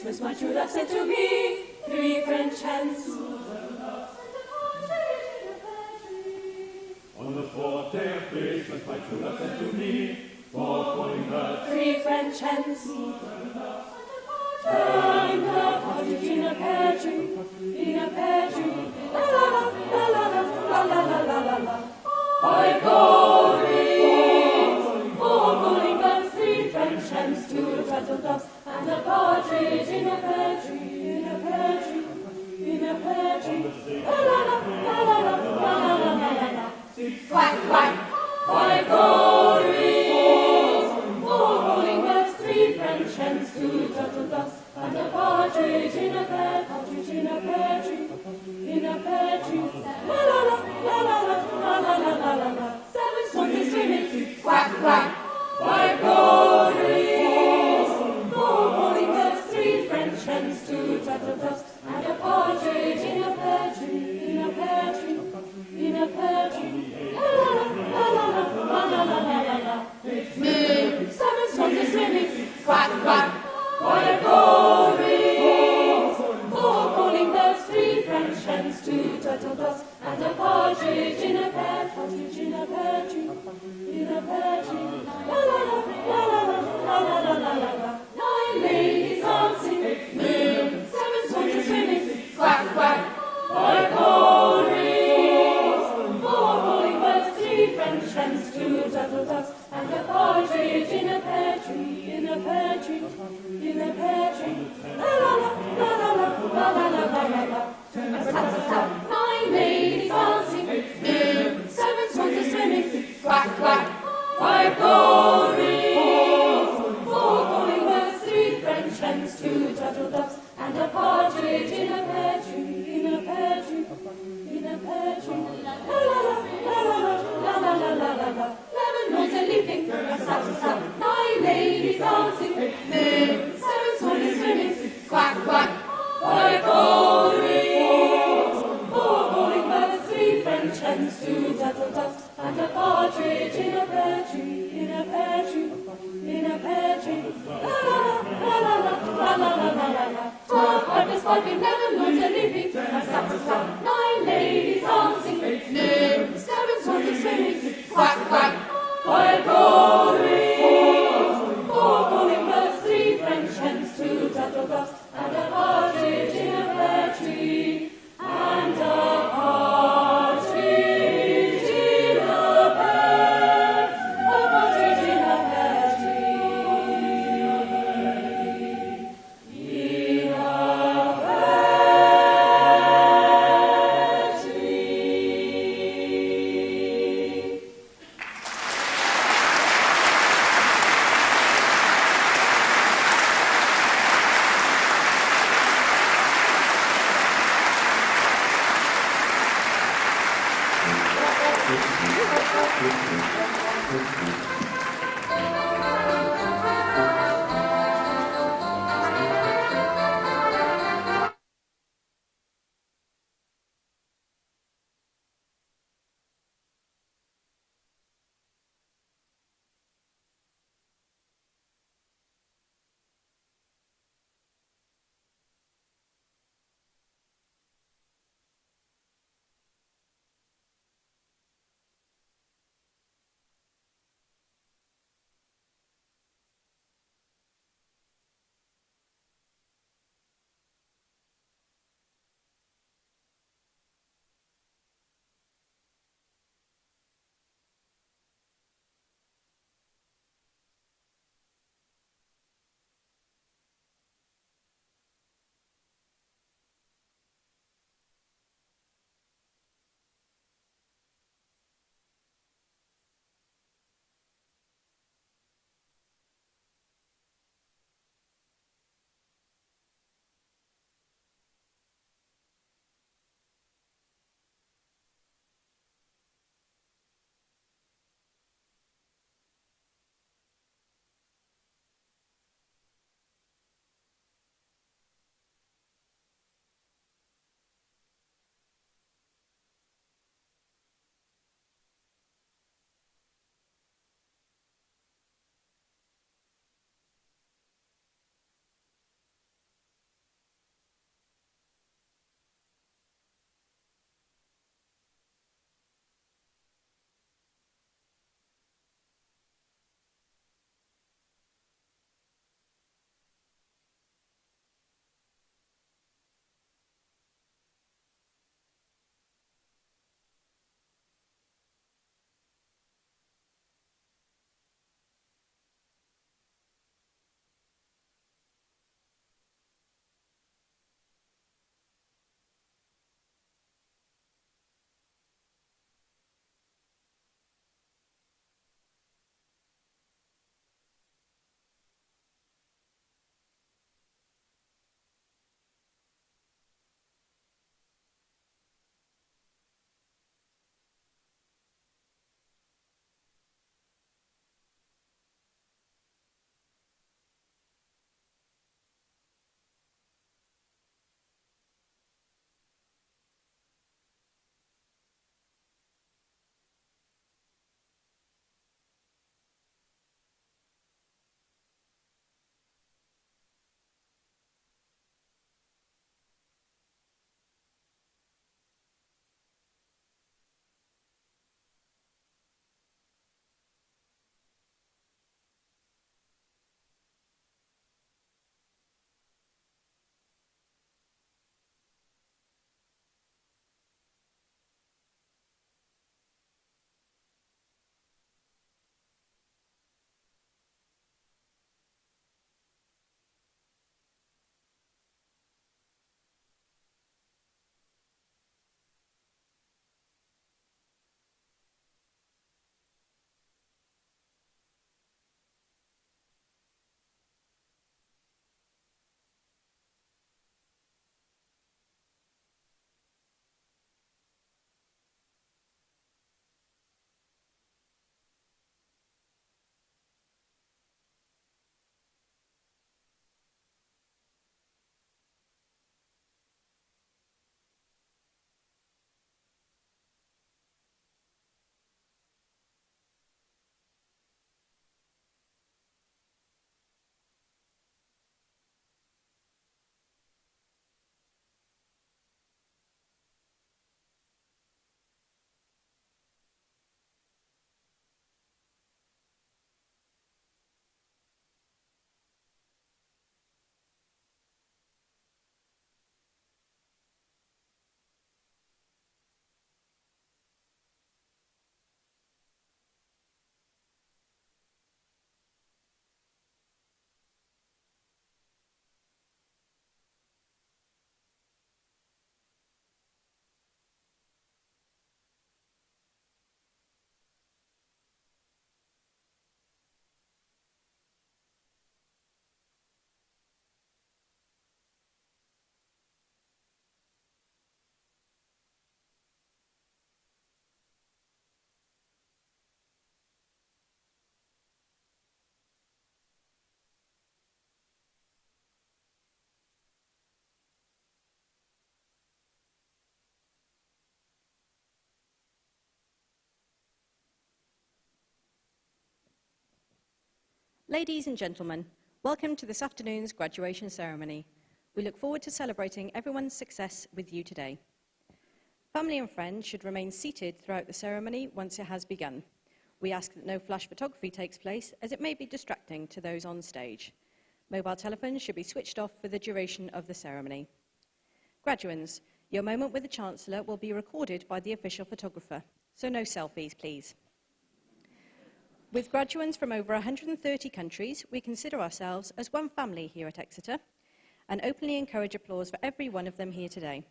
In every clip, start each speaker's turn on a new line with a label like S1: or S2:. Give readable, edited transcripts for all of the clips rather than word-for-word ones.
S1: Christmas my true love sent to me 3 French hens.
S2: On the 4th day of Christmas my true love sent to me 4 calling birds,
S1: 3 French hens. Turned a partridge in a pear tree, in a pear tree. La la la la la la la la la la la. 5 gold rings, 4 calling birds, 3 French hens, 2 turtle doves, and a partridge in a pear tree, in a pear tree, in a pear tree. La la la la la la la la la la la. Quack quack. 5 gold rings, 4 calling birds, 3 French hens, 2 turtle doves, and a partridge in a pear, partridge in a pear tree, in a pear tree. La la la la la la la la la la la. 7 swans are swimming, quack quack. 5 gold rings, 4 calling birds, 3 French hens, 2 turtle doves, and a partridge in a pear tree, in a pear tree, in a pear tree. La la la la la la la la la la. Moo, 7 swans are swimming, quack quack. 5 gold rings, 4 calling birds, 3 French hens, 2 turtle doves, and a partridge in a pear, partridge in a pear tree, in a pear tree. La la la la la la la la la la la. 9 ladies dancing, moo, 7 swans are swimming, quack quack. 5 gold rings, 4 calling birds, 3 French hens, 2 turtle doves, and a partridge in a pear tree, in a pear tree, in a pear tree. La la la la la la la la la la la. Tap tap tap. 9 ladies dancing, moo, 7 swans are swimming, quack quack. 5 gold rings, 4 calling birds, 3 French hens, 2 turtle doves, and a partridge in a pear tree, in a pear tree, in a pear tree. La la la la la la la la la la. 11 lords are leaping, tap tap tap. 9 ladies dancing, moo, 7 swans are swimming, quack quack. 5 gold rings, 4 calling birds, 3 French hens, 2 turtle doves, and a partridge in a pear tree, in a pear tree, in a pear tree. La la la la la la la la la la. 12 pipers piping, 11 lords are leaping, tap tap tap. 9 ladies dancing, moo, 7 swans are swimming, quack quack. 5 gold rings, 4 calling birds, 3 French hens, 2 turtle doves, and a partridge in a pear tree, and a partridge in a pear, a partridge in a pear tree, in a pear tree.
S3: Ladies and gentlemen, welcome to this afternoon's graduation ceremony. We look forward to celebrating everyone's success with you today. Family and friends should remain seated throughout the ceremony once it has begun. We ask that no flash photography takes place, as it may be distracting to those on stage. Mobile telephones should be switched off for the duration of the ceremony. Graduands, your moment with the Chancellor will be recorded by the official photographer, so no selfies, please. With graduands from over 130 countries, we consider ourselves as one family here at Exeter and openly encourage applause for every one of them here today.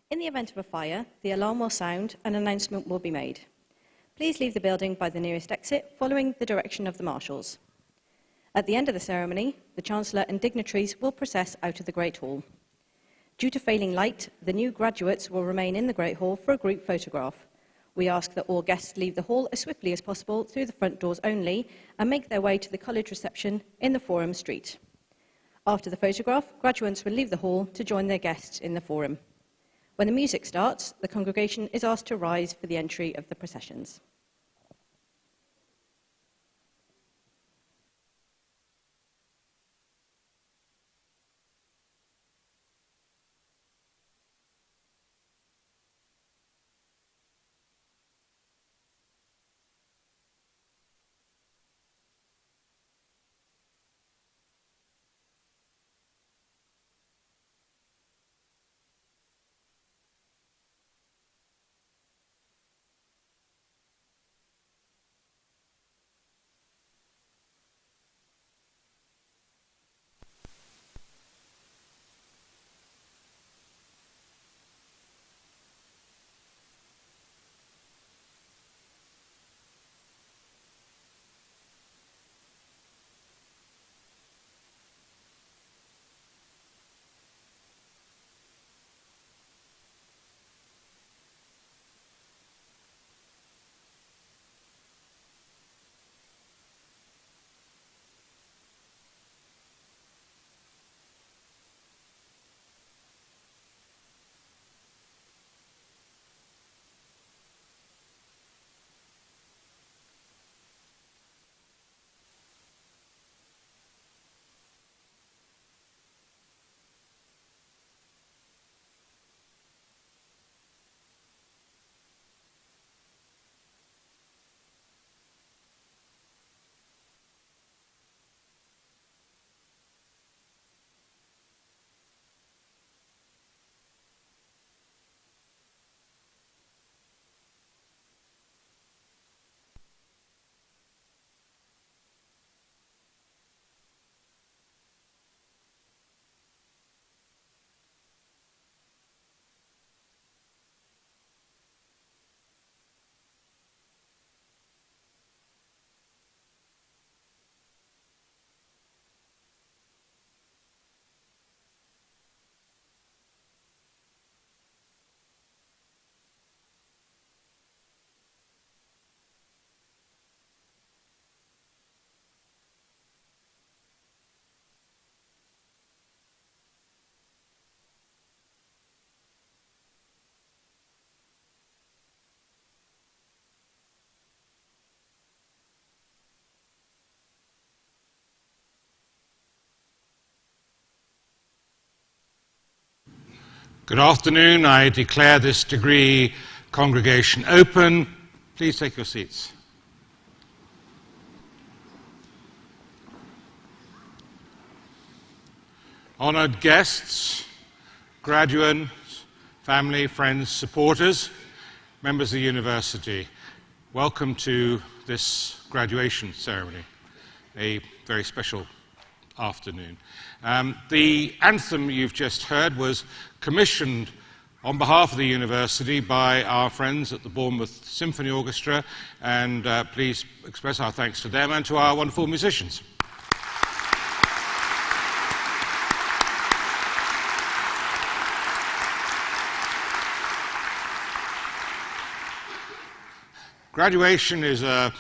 S3: In the event of a fire, the alarm will sound and an announcement will be made. Please leave the building by the nearest exit, following the direction of the marshals. At the end of the ceremony, the Chancellor and dignitaries will process out of the Great Hall. Due to failing light, the new graduates will remain in the Great Hall for a group photograph. We ask that all guests leave the hall as swiftly as possible through the front doors only and make their way to the college reception in the Forum Street. After the photograph, graduates will leave the hall to join their guests in the Forum. When the music starts, the congregation is asked to rise for the entry of the processions.
S4: Good afternoon. I declare this degree congregation open. Please take your seats. Honored guests, graduates, family, friends, supporters, members of the university, welcome to this graduation ceremony, a very special afternoon. The anthem you've just heard was commissioned on behalf of the university by our friends at the Bournemouth Symphony Orchestra, and please express our thanks to them and to our wonderful musicians. Graduation is a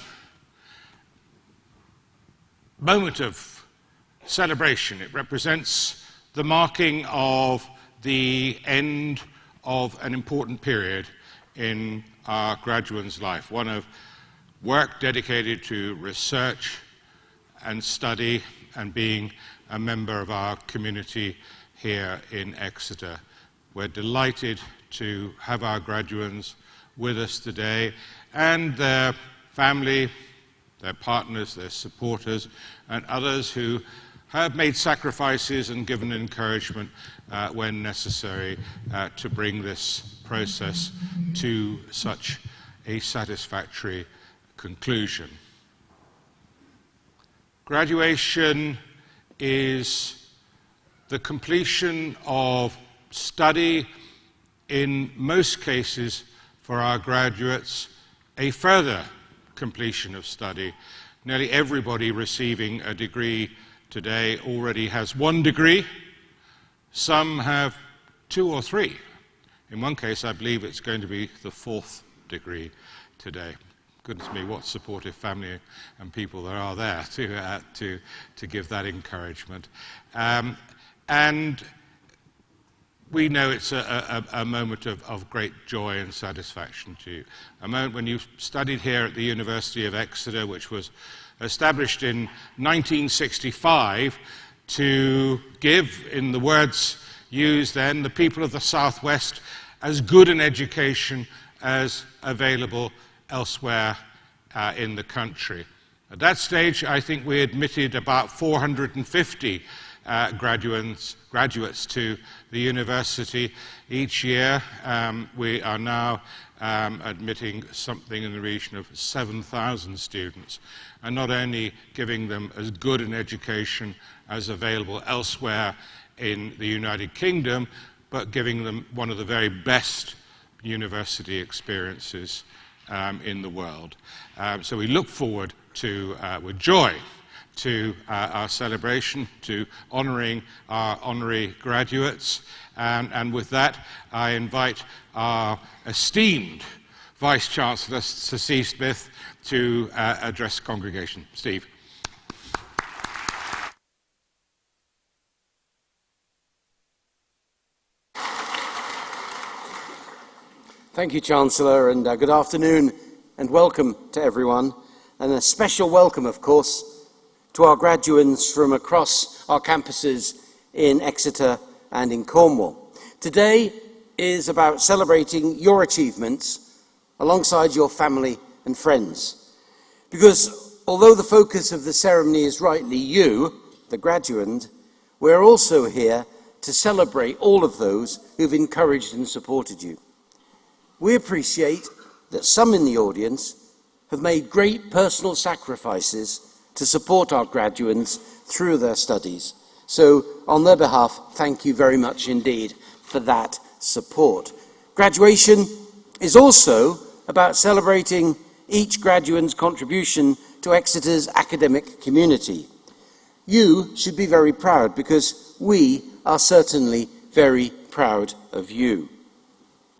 S4: moment of celebration. It represents the marking of the end of an important period in our graduate's life, one of work dedicated to research and study and being a member of our community here in Exeter. We're delighted to have our graduates with us today, and their family, their partners, their supporters, and others who have made sacrifices and given encouragement when necessary to bring this process to such a satisfactory conclusion. Graduation is the completion of study, in most cases for our graduates, a further completion of study. Nearly everybody receiving a degree today already has one degree. Some have 2 or 3. In one case, I believe it's going to be the 4th degree today. Goodness me, what supportive family and people there are there to give that encouragement. And we know it's a moment of great joy and satisfaction to you. A moment when you studied here at the University of Exeter, which was established in 1965 to give, in the words used then, the people of the Southwest as good an education as available elsewhere in the country. At that stage, I think we admitted about 450 graduates to the university each year. We are now admitting something in the region of 7,000 students, and not only giving them as good an education as available elsewhere in the United Kingdom, but giving them one of the very best university experiences in the world. So we look forward to, with joy, to our celebration, to honouring our honorary graduates. And with that, I invite our esteemed Vice-Chancellor, Sir Steve Smith, to address the congregation. Steve.
S5: Thank you, Chancellor, and good afternoon and welcome to everyone. And a special welcome, of course, to our graduates from across our campuses in Exeter and in Cornwall. Today is about celebrating your achievements alongside your family and friends. Because although the focus of the ceremony is rightly you, the graduand, we're also here to celebrate all of those who've encouraged and supported you. We appreciate that some in the audience have made great personal sacrifices to support our graduates through their studies. So, on their behalf, thank you very much indeed for that support. Graduation is also about celebrating each graduate's contribution to Exeter's academic community. You should be very proud, because we are certainly very proud of you.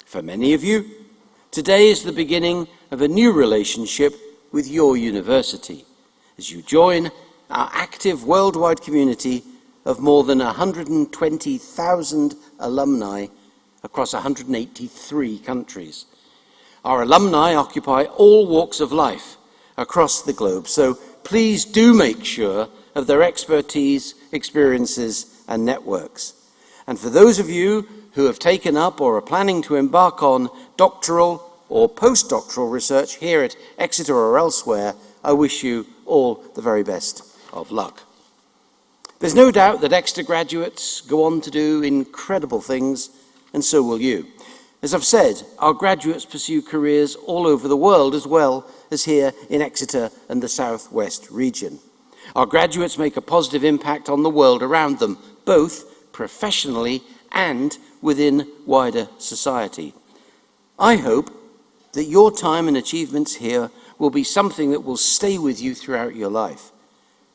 S5: For many of you, today is the beginning of a new relationship with your university, as you join our active worldwide community of more than 120,000 alumni across 183 countries. Our alumni occupy all walks of life across the globe, so please do make sure of their expertise, experiences, and networks. And for those of you who have taken up or are planning to embark on doctoral or postdoctoral research here at Exeter or elsewhere, I wish you all the very best of luck. There's no doubt that Exeter graduates go on to do incredible things, and so will you. As I've said, our graduates pursue careers all over the world, as well as here in Exeter and the Southwest region. Our graduates make a positive impact on the world around them, both professionally and within wider society. I hope that your time and achievements here will be something that will stay with you throughout your life.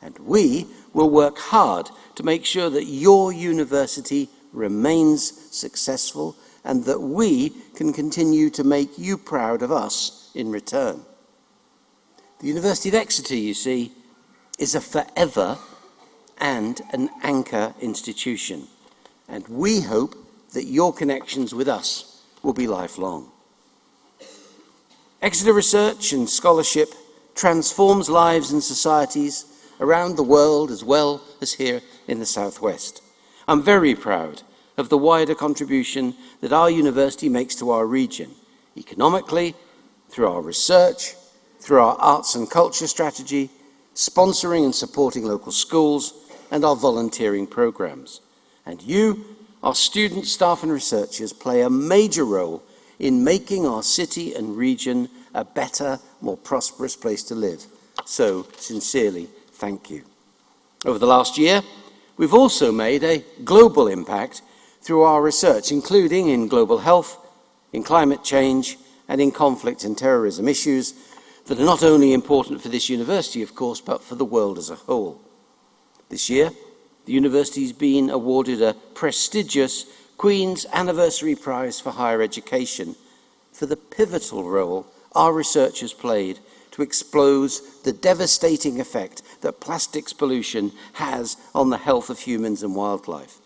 S5: And we will work hard to make sure that your university remains successful and that we can continue to make you proud of us in return. The University of Exeter, you see, is a forever and an anchor institution. And we hope that your connections with us will be lifelong. Exeter research and scholarship transforms lives and societies around the world as well as here in the Southwest. I'm very proud of the wider contribution that our university makes to our region, economically, through our research, through our arts and culture strategy, sponsoring and supporting local schools, and our volunteering programs. And you, our students, staff and researchers, play a major role in making our city and region a better, more prosperous place to live. So, sincerely, thank you. Over the last year, we've also made a global impact through our research, including in global health, in climate change, and in conflict and terrorism, issues that are not only important for this university, of course, but for the world as a whole. This year, the university's been awarded a prestigious Queen's Anniversary Prize for Higher Education for the pivotal role our researchers played to expose the devastating effect that plastics pollution has on the health of humans and wildlife.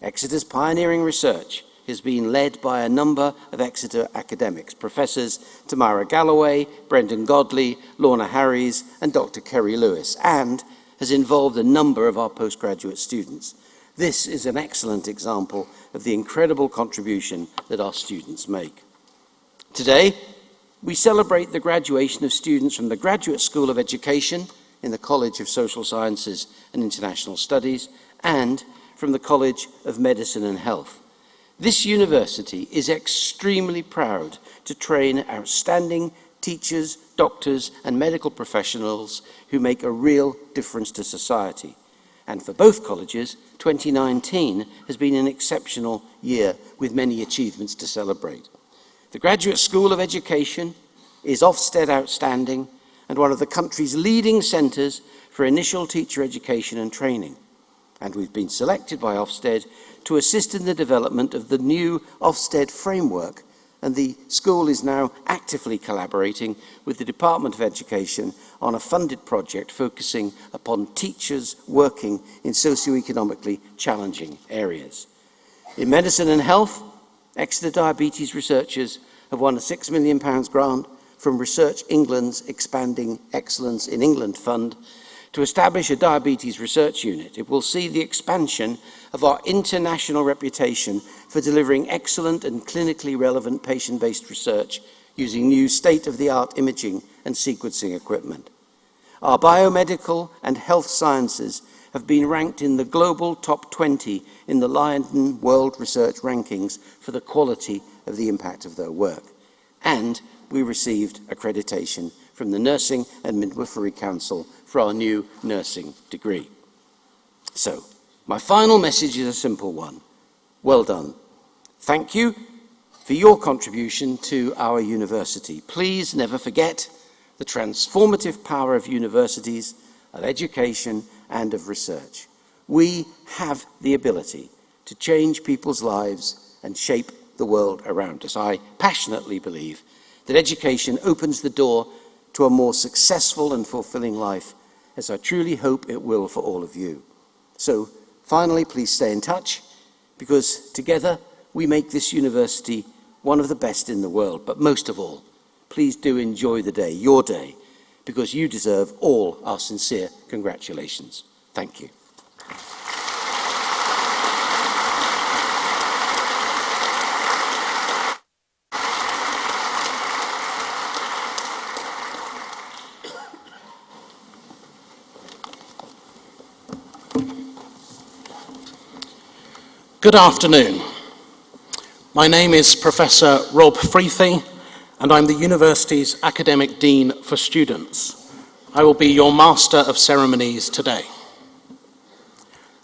S5: Exeter's pioneering research has been led by a number of Exeter academics, Professors Tamara Galloway, Brendan Godley, Lorna Harries, and Dr. Kerry Lewis, and has involved a number of our postgraduate students. This is an excellent example of the incredible contribution that our students make. Today, we celebrate the graduation of students from the Graduate School of Education in the College of Social Sciences and International Studies and from the College of Medicine and Health. This university is extremely proud to train outstanding teachers, doctors, and medical professionals who make a real difference to society. And for both colleges, 2019 has been an exceptional year with many achievements to celebrate. The Graduate School of Education is Ofsted Outstanding and one of the country's leading centres for initial teacher education and training. And we've been selected by Ofsted to assist in the development of the new Ofsted framework, and the school is now actively collaborating with the Department of Education on a funded project focusing upon teachers working in socioeconomically challenging areas. In medicine and health, Exeter diabetes researchers have won a £6 million grant from Research England's Expanding Excellence in England Fund to establish a diabetes research unit. It will see the expansion of our international reputation for delivering excellent and clinically relevant patient-based research using new state-of-the-art imaging and sequencing equipment. Our biomedical and health sciences have been ranked in the global top 20 in the London World Research Rankings for the quality of the impact of their work. And we received accreditation from the Nursing and Midwifery Council for our new nursing degree. So, my final message is a simple one. Well done. Thank you for your contribution to our university. Please never forget the transformative power of universities, of education, and of research. We have the ability to change people's lives and shape the world around us. I passionately believe that education opens the door to a more successful and fulfilling life, as I truly hope it will for all of you. So, finally, please stay in touch, because together we make this university one of the best in the world. But most of all, please do enjoy the day, your day, because you deserve all our sincere congratulations. Thank you.
S6: Good afternoon. My name is Professor Rob Freethy, and I'm the university's Academic Dean for Students. I will be your Master of Ceremonies today.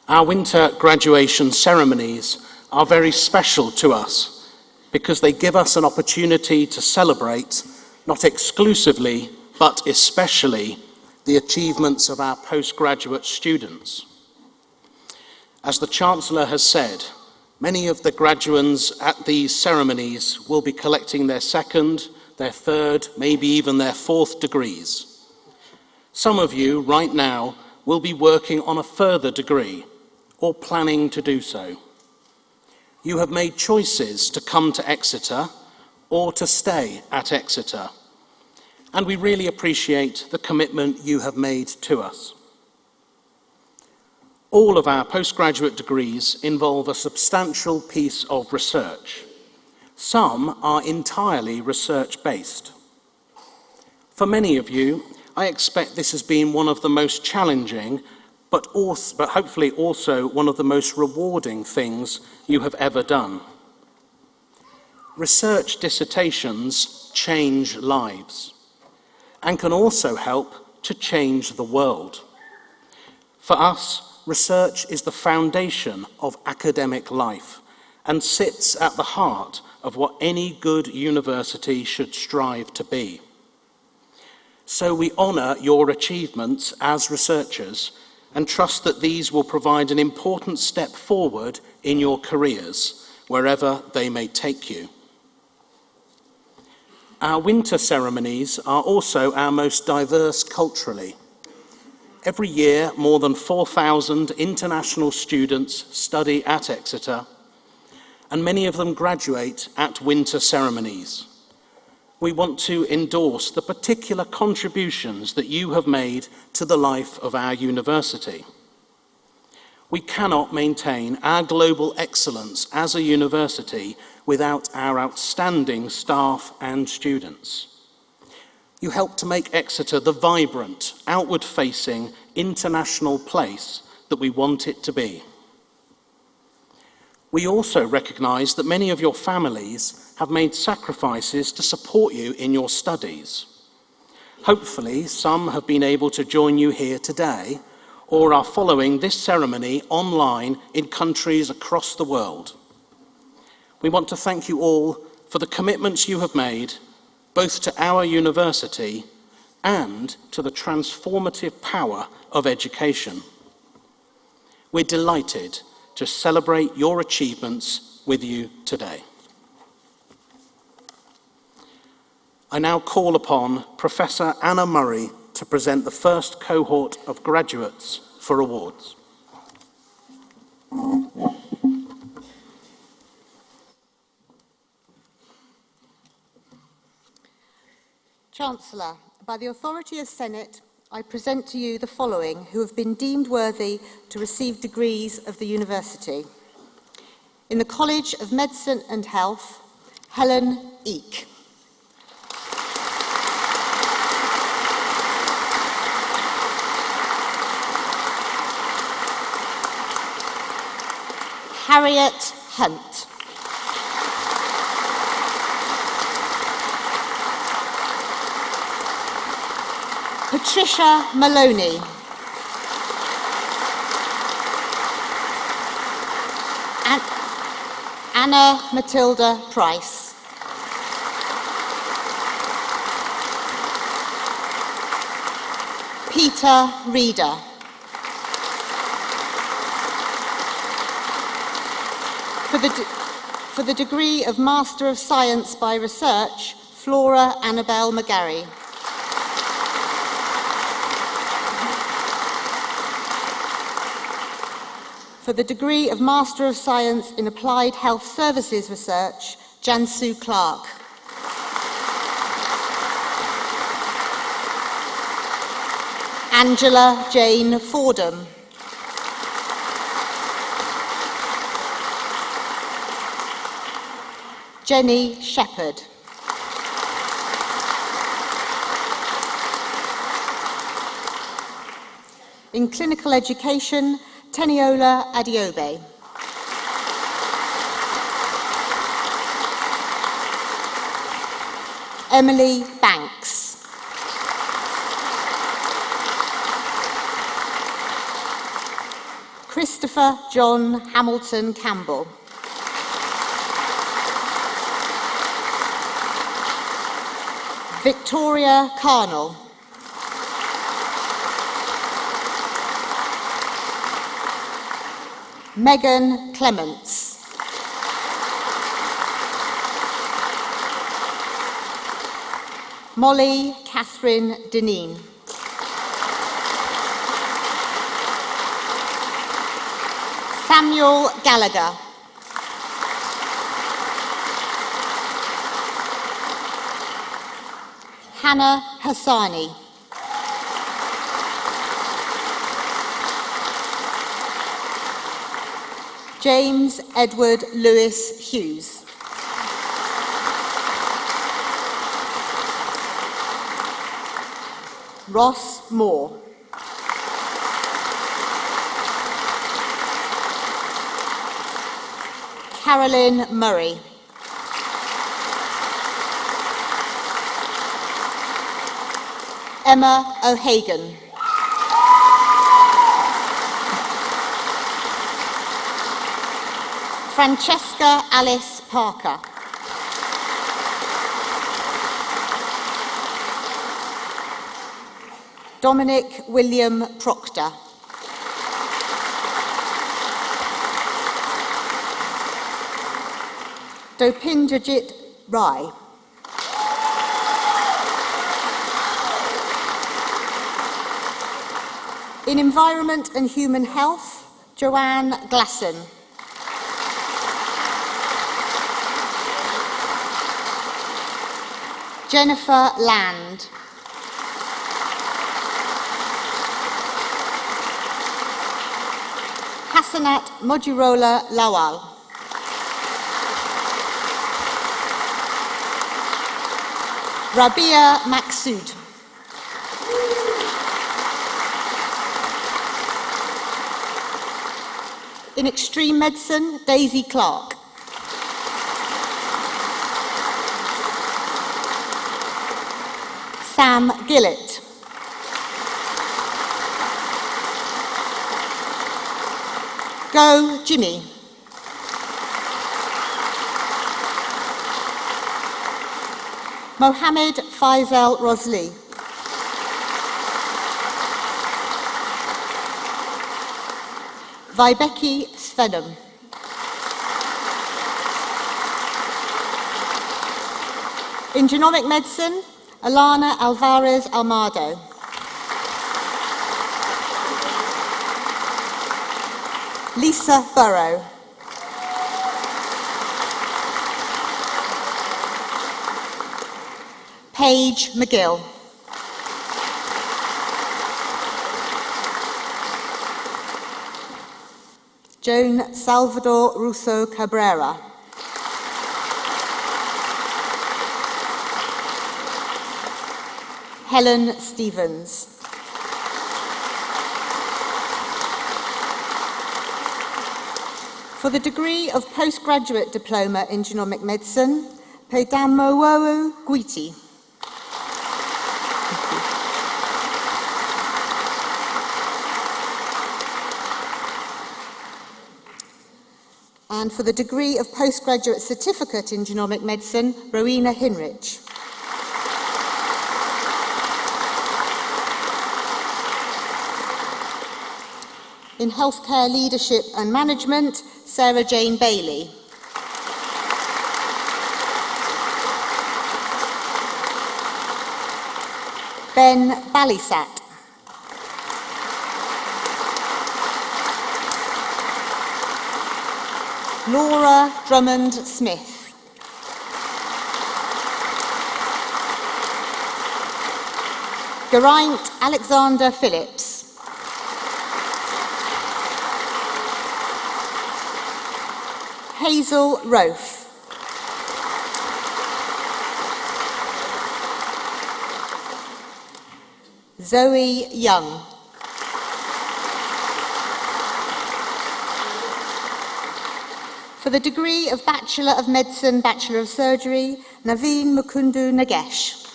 S6: Our winter graduation ceremonies are very special to us because they give us an opportunity to celebrate, not exclusively, but especially, the achievements of our postgraduate students. As the Chancellor has said, many of the graduands at these ceremonies will be collecting their second, their third, maybe even their fourth degrees. Some of you right now will be working on a further degree or planning to do so. You have made choices to come to Exeter or to stay at Exeter, and we really appreciate the commitment you have made to us. All of our postgraduate degrees involve a substantial piece of research. Some are entirely research-based. For many of you, I expect this has been one of the most challenging, but hopefully also one of the most rewarding things you have ever done. Research dissertations change lives and can also help to change the world. For us, research is the foundation of academic life and sits at the heart of what any good university should strive to be. So we honour your achievements as researchers and trust that these will provide an important step forward in your careers, wherever they may take you. Our winter ceremonies are also our most diverse culturally. Every year, more than 4,000 international students study at Exeter, and many of them graduate at winter ceremonies. We want to endorse the particular contributions that you have made to the life of our university. We cannot maintain our global excellence as a university without our outstanding staff and students. You help to make Exeter the vibrant, outward-facing, international place that we want it to be. We also recognise that many of your families have made sacrifices to support you in your studies. Hopefully, some have been able to join you here today or are following this ceremony online in countries across the world. We want to thank you all for the commitments you have made, both to our university and to the transformative power of education. We're delighted to celebrate your achievements with you today. I now call upon Professor Anna Murray to present the first cohort of graduates for awards.
S7: Chancellor, by the authority of Senate, I present to you the following who have been deemed worthy to receive degrees of the university. In the College of Medicine and Health, Helen Eek. Harriet Hunt. Patricia Maloney. Anna Matilda Price. Peter Reeder. For the degree of Master of Science by Research, Flora Annabel McGarry. For the degree of Master of Science in Applied Health Services Research, Jansu Clark. Angela Jane Fordham. Jenny Shepherd. In clinical education, Teniola Adiobe. Emily Banks. Christopher John Hamilton Campbell. Victoria Carnell. Megan Clements. Molly Catherine Deneen. Samuel Gallagher. Hannah Hassani. James Edward Lewis Hughes. Ross Moore. Carolyn Murray. Emma O'Hagan. Francesca Alice Parker. Dominic William Proctor. Dopindrajit Rai. In Environment and Human Health, Joanne Glasson. Jennifer Land. Hassanat Mojirola Lawal. Rabia Maksud. In Extreme Medicine, Daisy Clark. Sam Gillett. Go Jimmy. Mohammed Faisal Rosli. Vibeke Svenum. In Genomic Medicine, Alana Alvarez Almado. Lisa Burrow. Paige McGill. Joan Salvador Russo Cabrera. Helen Stevens. For the degree of postgraduate diploma in genomic medicine, Pedamowo Guiti. And for the degree of postgraduate certificate in genomic medicine, Rowena Hinrich. In healthcare leadership and management, Sarah Jane Bailey. Ben Balisat. Laura Drummond Smith. Geraint Alexander Phillips. Hazel Rofe. Zoe Young. For the degree of Bachelor of Medicine, Bachelor of Surgery, Naveen Mukundu Nagesh.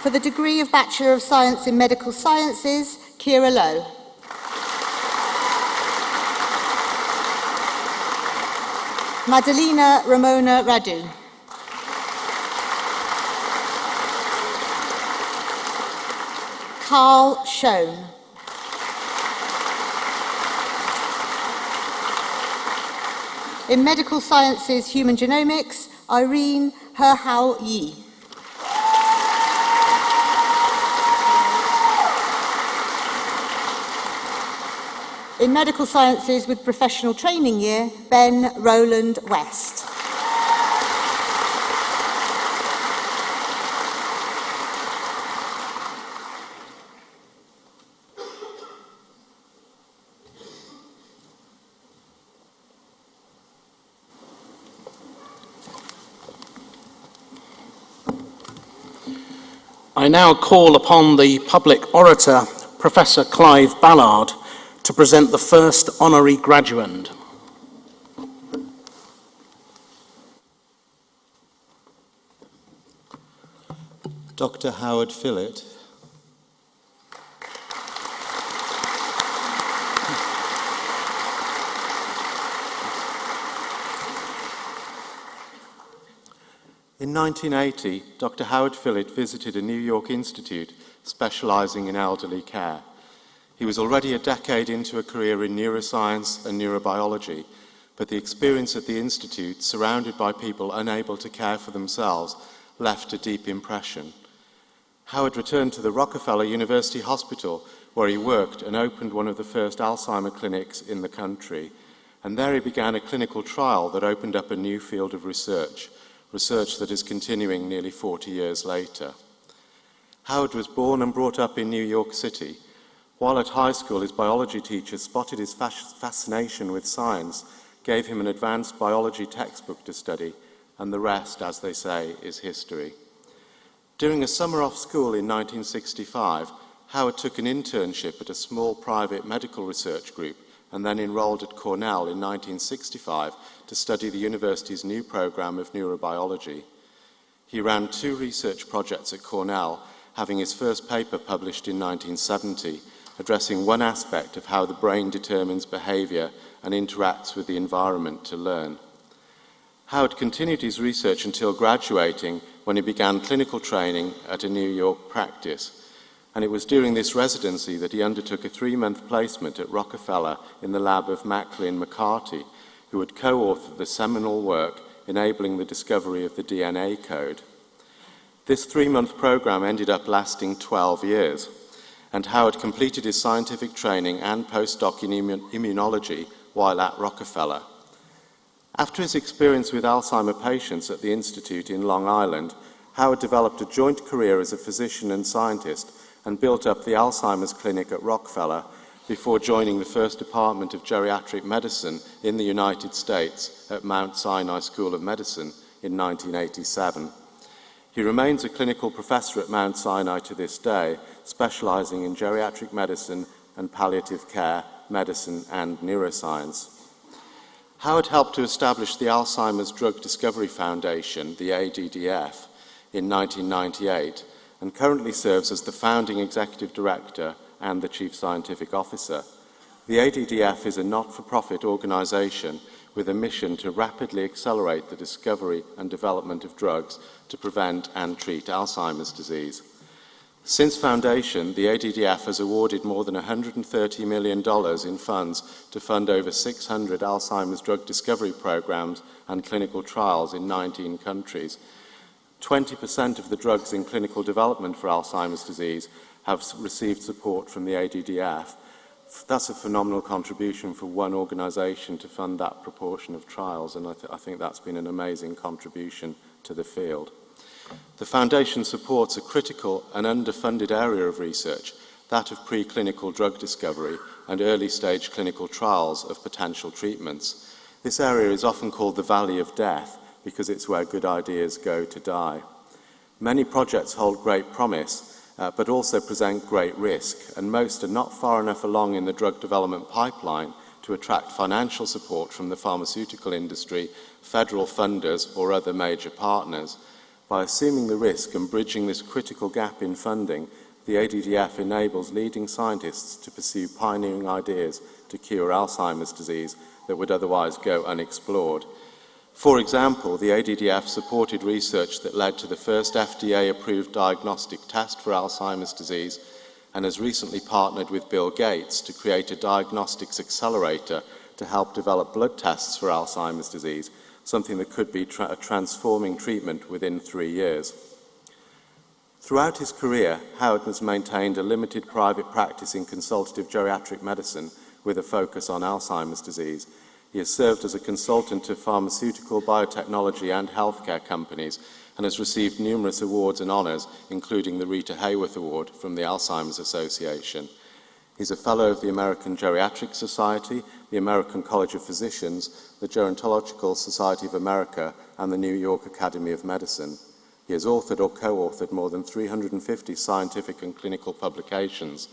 S7: For the degree of Bachelor of Science in Medical Sciences, Kira Lowe. Madalena Ramona Radu. Carl Schoen. In Medical Sciences, Human Genomics, Irene Herhao Yi. In Medical Sciences with Professional Training Year, Ben Rowland West.
S6: I now call upon the public orator, Professor Clive Ballard, to present the first honorary graduand.
S8: Dr. Howard Phillott. In 1980, Dr. Howard Phillott visited a New York institute specializing in elderly care. He was already a decade into a career in neuroscience and neurobiology, but the experience at the institute, surrounded by people unable to care for themselves, left a deep impression. Howard returned to the Rockefeller University Hospital, where he worked and opened one of the first Alzheimer clinics in the country. And there he began a clinical trial that opened up a new field of research that is continuing nearly 40 years later. Howard was born and brought up in New York City. While at high school, his biology teacher spotted his fascination with science, gave him an advanced biology textbook to study, and the rest, as they say, is history. During a summer off school in 1965, Howard took an internship at a small private medical research group and then enrolled at Cornell in 1965 to study the university's new program of neurobiology. He ran 2 research projects at Cornell, having his first paper published in 1970, addressing one aspect of how the brain determines behavior and interacts with the environment to learn. Howard continued his research until graduating, when he began clinical training at a New York practice. And it was during this residency that he undertook a 3-month placement at Rockefeller in the lab of Macklin McCarty, who had co-authored the seminal work enabling the discovery of the DNA code. This 3-month program ended up lasting 12 years, and Howard completed his scientific training and postdoc in immunology while at Rockefeller. After his experience with Alzheimer patients at the Institute in Long Island, Howard developed a joint career as a physician and scientist and built up the Alzheimer's Clinic at Rockefeller before joining the first department of geriatric medicine in the United States at Mount Sinai School of Medicine in 1987. He remains a clinical professor at Mount Sinai to this day, specializing in geriatric medicine and palliative care, medicine, and neuroscience. Howard helped to establish the Alzheimer's Drug Discovery Foundation, the ADDF, in 1998, and currently serves as the founding executive director and the chief scientific officer. The ADDF is a not-for-profit organization with a mission to rapidly accelerate the discovery and development of drugs to prevent and treat Alzheimer's disease. Since foundation, the ADDF has awarded more than $130 million in funds to fund over 600 Alzheimer's drug discovery programs and clinical trials in 19 countries. 20% of the drugs in clinical development for Alzheimer's disease have received support from the ADDF. That's a phenomenal contribution for one organization to fund that proportion of trials, and I think that's been an amazing contribution to the field. The Foundation supports a critical and underfunded area of research, that of preclinical drug discovery and early-stage clinical trials of potential treatments. This area is often called the Valley of Death because it's where good ideas go to die. Many projects hold great promise, but also present great risk, and most are not far enough along in the drug development pipeline to attract financial support from the pharmaceutical industry, federal funders, or other major partners. By assuming the risk and bridging this critical gap in funding, the ADDF enables leading scientists to pursue pioneering ideas to cure Alzheimer's disease that would otherwise go unexplored. For example, the ADDF supported research that led to the first FDA-approved diagnostic test for Alzheimer's disease and has recently partnered with Bill Gates to create a diagnostics accelerator to help develop blood tests for Alzheimer's disease, something that could be a transforming treatment within 3 years. Throughout his career, Howard has maintained a limited private practice in consultative geriatric medicine with a focus on Alzheimer's disease. He has served as a consultant to pharmaceutical, biotechnology, and healthcare companies and has received numerous awards and honors, including the Rita Hayworth Award from the Alzheimer's Association. He's a Fellow of the American Geriatric Society, the American College of Physicians, the Gerontological Society of America, and the New York Academy of Medicine. He He has authored or co-authored more than 350 scientific and clinical publications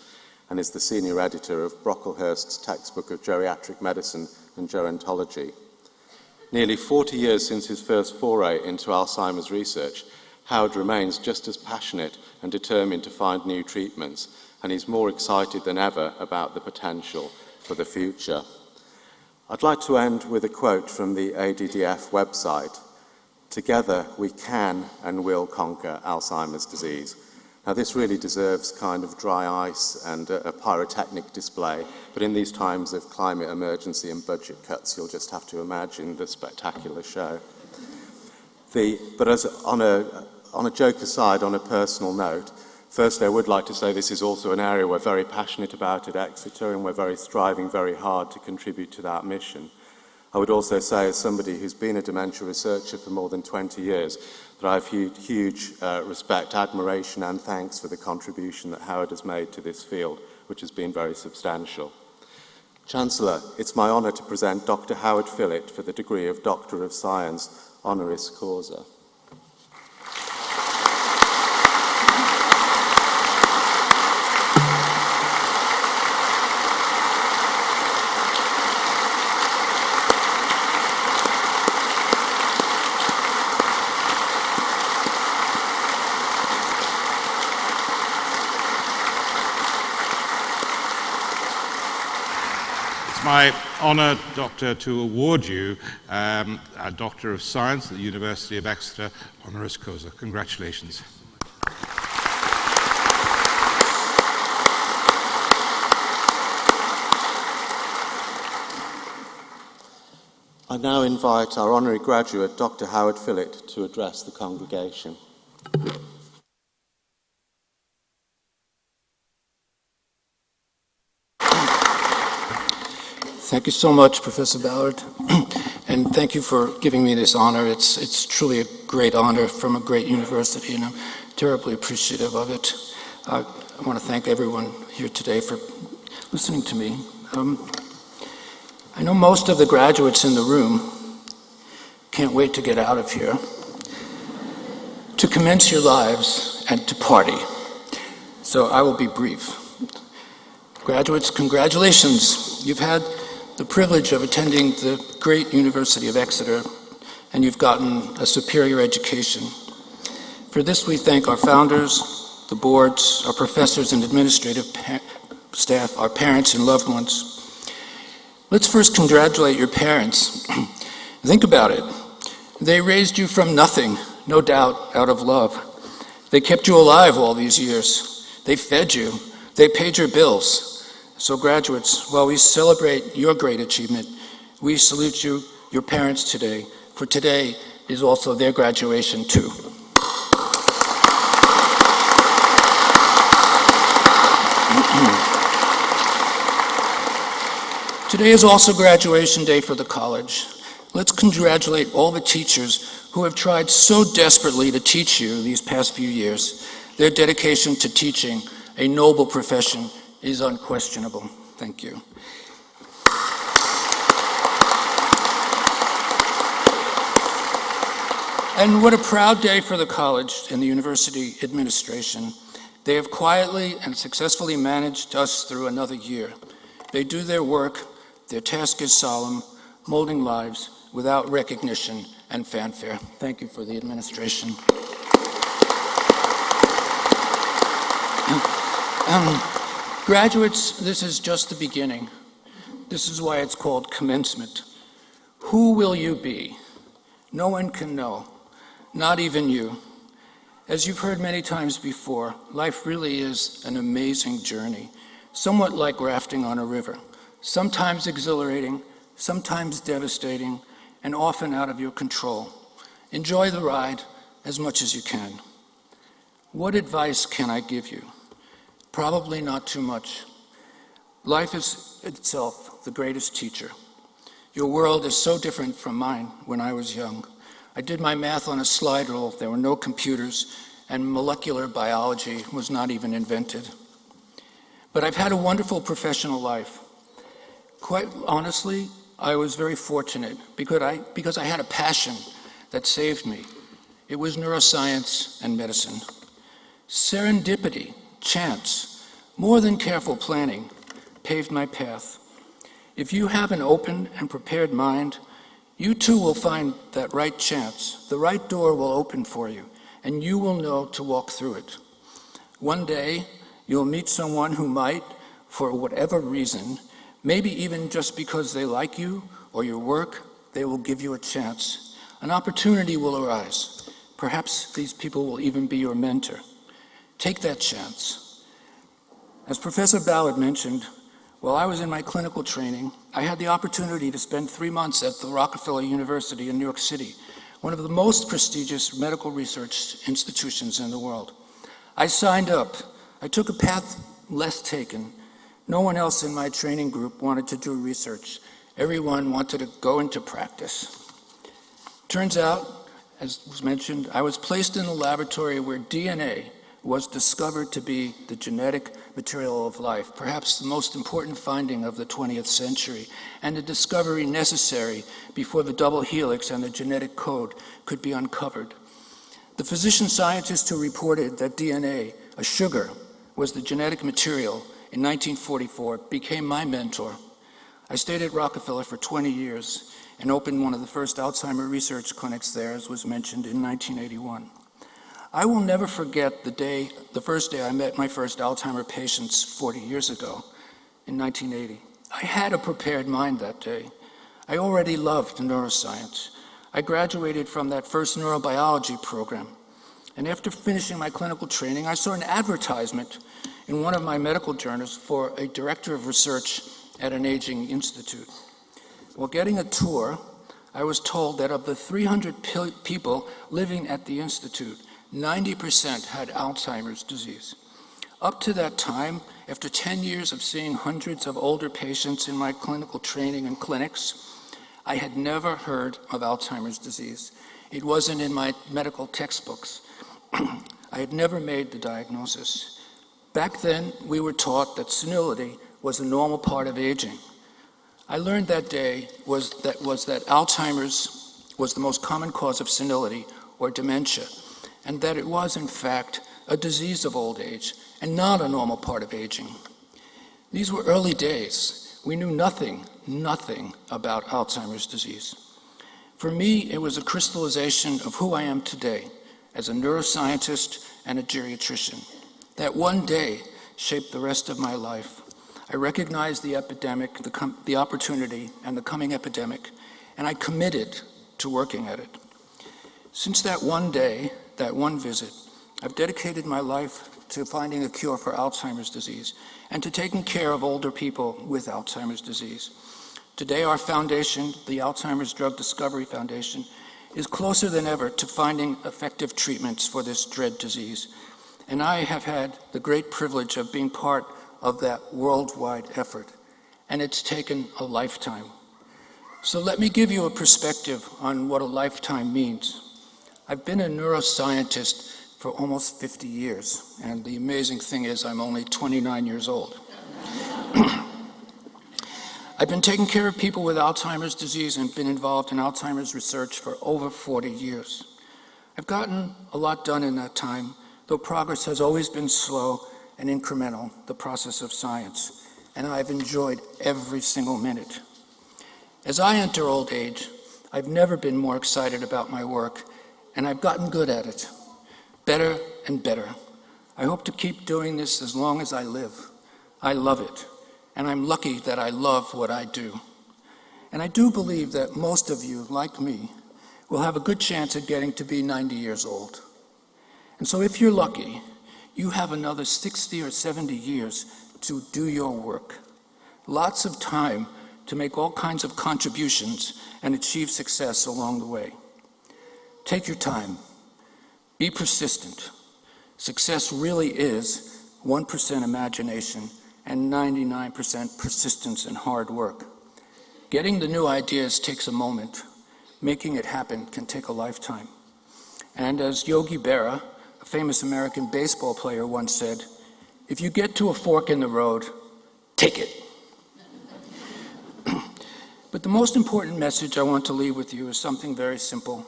S8: and is the senior editor of Brocklehurst's textbook of geriatric medicine and gerontology. Nearly 40 years since his first foray into Alzheimer's research, Howard remains just as passionate and determined to find new treatments, and he's more excited than ever about the potential for the future. I'd like to end with a quote from the ADDF website. "Together we can and will conquer Alzheimer's disease." Now this really deserves kind of dry ice and a pyrotechnic display, but in these times of climate emergency and budget cuts, you'll just have to imagine the spectacular show. But on a joke aside, on a personal note, firstly, I would like to say this is also an area we're very passionate about at Exeter, and we're striving very hard to contribute to that mission. I would also say, as somebody who's been a dementia researcher for more than 20 years, that I have huge respect, admiration, and thanks for the contribution that Howard has made to this field, which has been very substantial. Chancellor, it's my honour to present Dr. Howard Phillott for the degree of Doctor of Science, honoris causa.
S4: My honour, Doctor, to award you a Doctor of Science at the University of Exeter, honoris causa. Congratulations.
S8: I now invite our honorary graduate, Dr. Howard Phillott, to address the congregation.
S9: Thank you so much, Professor Ballard, and thank you for giving me this honor. It's truly a great honor from a great university, and I'm terribly appreciative of it. I want to thank everyone here today for listening to me. I know most of the graduates in the room can't wait to get out of here, to commence your lives, and to party. So I will be brief. Graduates, congratulations. You've had the privilege of attending the great University of Exeter, and you've gotten a superior education. For this, we thank our founders, the boards, our professors and administrative staff, our parents and loved ones. Let's first congratulate your parents. Think about it. They raised you from nothing, no doubt, out of love. They kept you alive all these years. They fed you. They paid your bills. So graduates, while we celebrate your great achievement, we salute you, your parents today, for today is also their graduation too. Today is also graduation day for the college. Let's congratulate all the teachers who have tried so desperately to teach you these past few years. Their dedication to teaching, a noble profession, is unquestionable. Thank you. And what a proud day for the college and the university administration. They have quietly and successfully managed us through another year. They do their work, their task is solemn, molding lives without recognition and fanfare. Thank you for the administration. Graduates, this is just the beginning. This is why it's called commencement. Who will you be? No one can know, not even you. As you've heard many times before, life really is an amazing journey, somewhat like rafting on a river, sometimes exhilarating, sometimes devastating, and often out of your control. Enjoy the ride as much as you can. What advice can I give you? Probably not too much. Life is itself the greatest teacher. Your world is so different from mine when I was young. I did my math on a slide rule. There were no computers, and molecular biology was not even invented. But I've had a wonderful professional life. Quite honestly, I was very fortunate because I had a passion that saved me. It was neuroscience and medicine. Serendipity, chance, more than careful planning, paved my path. If you have an open and prepared mind, you too will find that right chance. The right door will open for you, and you will know to walk through it. One day, you'll meet someone who might, for whatever reason, maybe even just because they like you or your work, they will give you a chance. An opportunity will arise. Perhaps these people will even be your mentor. Take that chance. As Professor Ballard mentioned, while I was in my clinical training, I had the opportunity to spend 3 months at the Rockefeller University in New York City, one of the most prestigious medical research institutions in the world. I signed up. I took a path less taken. No one else in my training group wanted to do research. Everyone wanted to go into practice. Turns out, as was mentioned, I was placed in a laboratory where DNA was discovered to be the genetic material of life, perhaps the most important finding of the 20th century, and a discovery necessary before the double helix and the genetic code could be uncovered. The physician scientist who reported that DNA, a sugar, was the genetic material in 1944 became my mentor. I stayed at Rockefeller for 20 years and opened one of the first Alzheimer research clinics there, as was mentioned, in 1981. I will never forget the first day I met my first Alzheimer patients 40 years ago in 1980. I had a prepared mind that day. I already loved neuroscience. I graduated from that first neurobiology program. And after finishing my clinical training, I saw an advertisement in one of my medical journals for a director of research at an aging institute. While getting a tour, I was told that of the 300 people living at the institute, 90% had Alzheimer's disease. Up to that time, after 10 years of seeing hundreds of older patients in my clinical training and clinics, I had never heard of Alzheimer's disease. It wasn't in my medical textbooks. I had never made the diagnosis. Back then, we were taught that senility was a normal part of aging. I learned that day was that Alzheimer's was the most common cause of senility or dementia, and that it was, in fact, a disease of old age and not a normal part of aging. These were early days. We knew nothing about Alzheimer's disease. For me, it was a crystallization of who I am today as a neuroscientist and a geriatrician. That one day shaped the rest of my life. I recognized the epidemic, the opportunity, and the coming epidemic, and I committed to working at it. Since that one day, that one visit, I've dedicated my life to finding a cure for Alzheimer's disease and to taking care of older people with Alzheimer's disease. Today, our foundation, the Alzheimer's Drug Discovery Foundation, is closer than ever to finding effective treatments for this dread disease. And I have had the great privilege of being part of that worldwide effort. And it's taken a lifetime. So let me give you a perspective on what a lifetime means. I've been a neuroscientist for almost 50 years. And the amazing thing is I'm only 29 years old. I've been taking care of people with Alzheimer's disease and been involved in Alzheimer's research for over 40 years. I've gotten a lot done in that time, though progress has always been slow and incremental, the process of science, and I've enjoyed every single minute. As I enter old age, I've never been more excited about my work, and I've gotten good at it, better and better. I hope to keep doing this as long as I live. I love it. And I'm lucky that I love what I do. And I do believe that most of you, like me, will have a good chance at getting to be 90 years old. And so if you're lucky, you have another 60 or 70 years to do your work. Lots of time to make all kinds of contributions and achieve success along the way. Take your time. Be persistent. Success really is 1% imagination and 99% persistence and hard work. Getting the new ideas takes a moment. Making it happen can take a lifetime. And as Yogi Berra, a famous American baseball player, once said, if you get to a fork in the road, take it. But the most important message I want to leave with you is something very simple.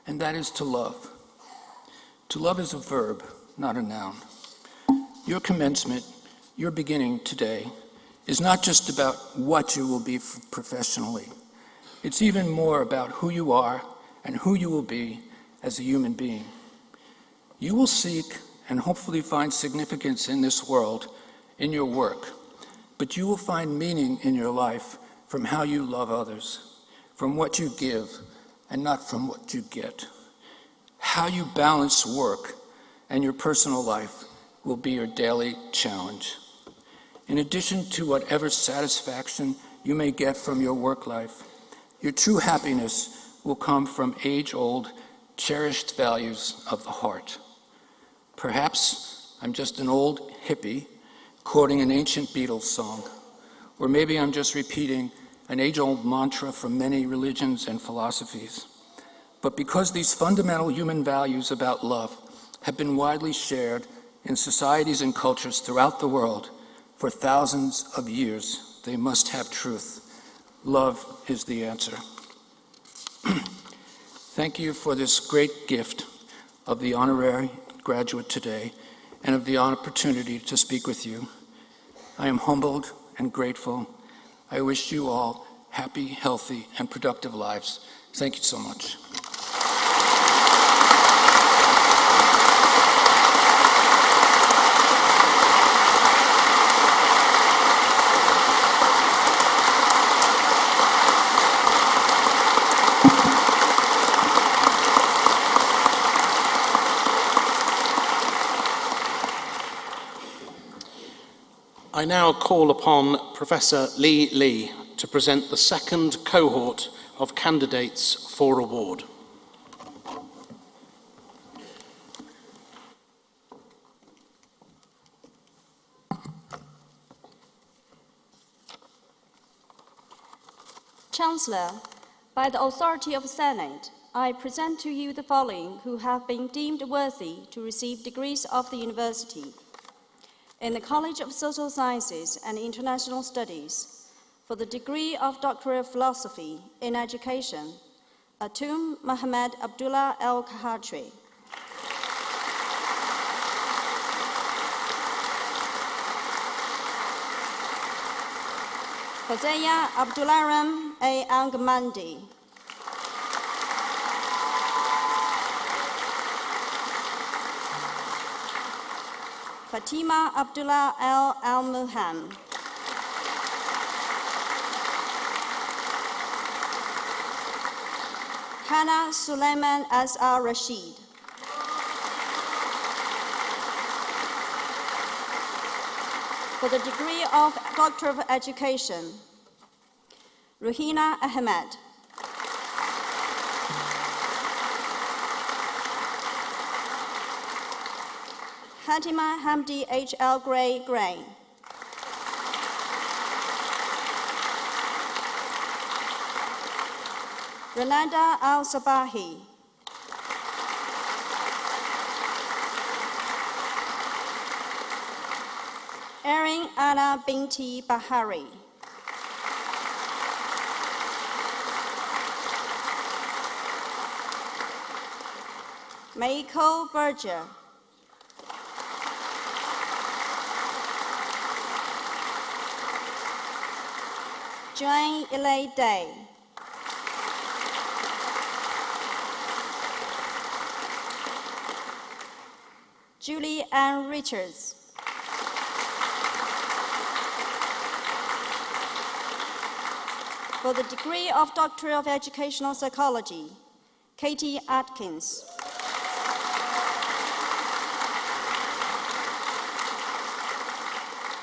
S9: and that is to love. To love is a verb, not a noun. Your commencement, your beginning today, is not just about what you will be professionally. It's even more about who you are and who you will be as a human being. You will seek and hopefully find significance in this world, in your work, but you will find meaning in your life from how you love others, from what you give and not from what you get. How you balance work and your personal life will be your daily challenge. In addition to whatever satisfaction you may get from your work life, your true happiness will come from age-old, cherished values of the heart. Perhaps I'm just an old hippie quoting an ancient Beatles song, or maybe I'm just repeating an age-old mantra from many religions and philosophies. But because these fundamental human values about love have been widely shared in societies and cultures throughout the world for thousands of years, they must have truth. Love is the answer. Thank you for this great gift of the honorary graduate today and of the opportunity to speak with you. I am humbled and grateful. I wish you all happy, healthy, and productive lives. Thank you so much.
S6: I now call upon Professor Li Li to present the second cohort of candidates for award.
S10: Chancellor, by the authority of the Senate, I present to you the following who have been deemed worthy to receive degrees of the university. In the College of Social Sciences and International Studies, for the degree of Doctor of Philosophy in Education, Atum Mohammed Abdullah El Kahatri. Hosea Abdullaram A. Angamandi. Fatima Abdullah Al-Muhan. Hannah Suleiman Azhar Rashid. For the degree of Doctor of Education, Ruhina Ahmed. Fatima Hamdi H.L. Gray Gray. Renanda Al-Sabahi. Erin Anna Binti Bahari. Meiko Berger. Joanne Elaine Day. Julie Ann Richards. For the degree of Doctor of Educational Psychology, Katie Atkins.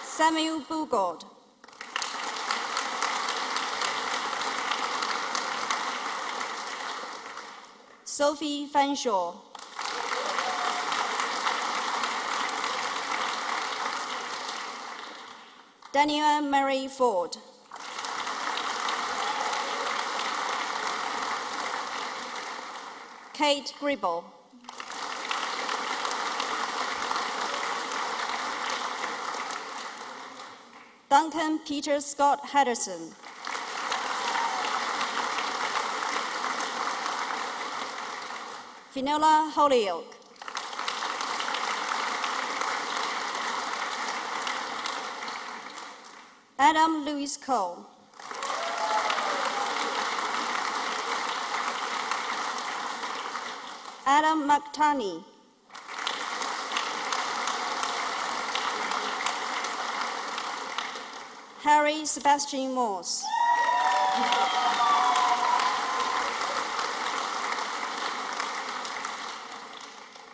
S10: Samuel Bugord. Sophie Fanshaw. Daniel Mary Ford. Kate Gribble. Duncan Peter Scott Henderson. Finola Holyoke. Adam Lewis Cole. Adam McTarney. Harry Sebastian Morse.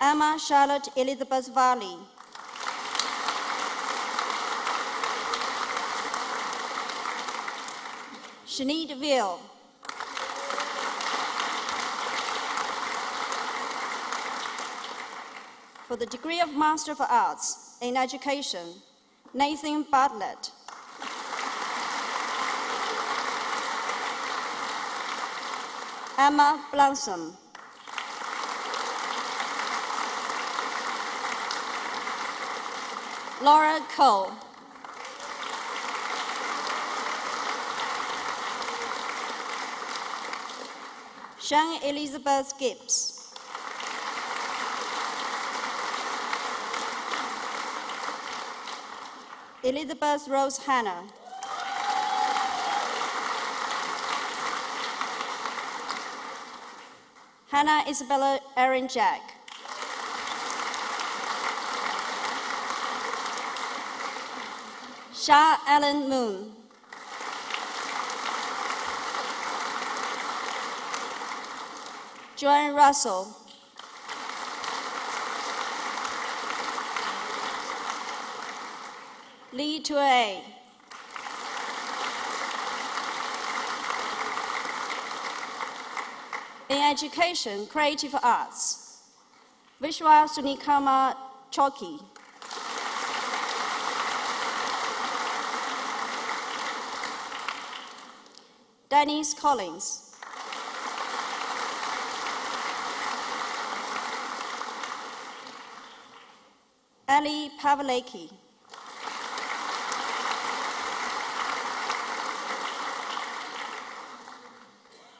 S10: Emma Charlotte Elizabeth Varley. Sinead Ville. For the degree of Master of Arts in Education, Nathan Bartlett. Emma Blossom. Laura Cole. Sean Elizabeth Gibbs. Elizabeth Rose Hannah. Hannah Isabella Erin Jack. Shah Allen Moon. Joanne Russell. Lee Tuay. In education, creative arts, Vishwa Sunikama Choki. Dennis Collins. Ali Pavleki.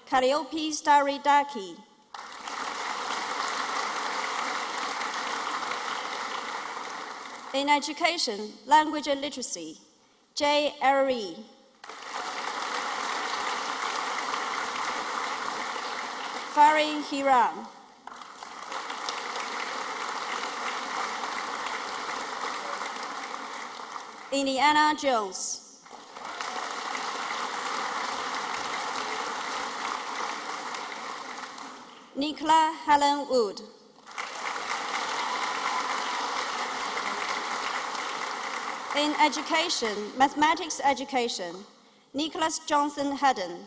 S10: Calliope Staridaki. In education, language and literacy, J. Arari. Farid Hiram. Indiana Jones. Nicola Helen Wood. In education, mathematics education, Nicholas Johnson Haddon.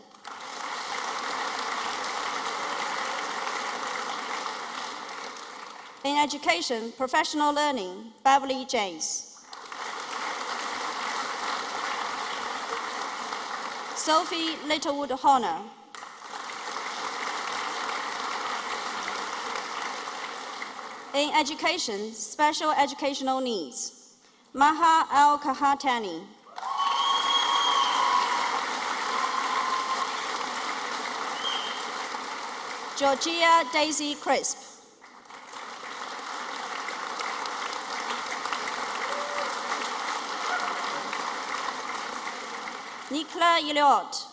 S10: In education, professional learning, Beverly James. Sophie Littlewood Horner. In education, special educational needs, Maha Al-Kahatani. Georgia Daisy Crisp. Nicola Eliot.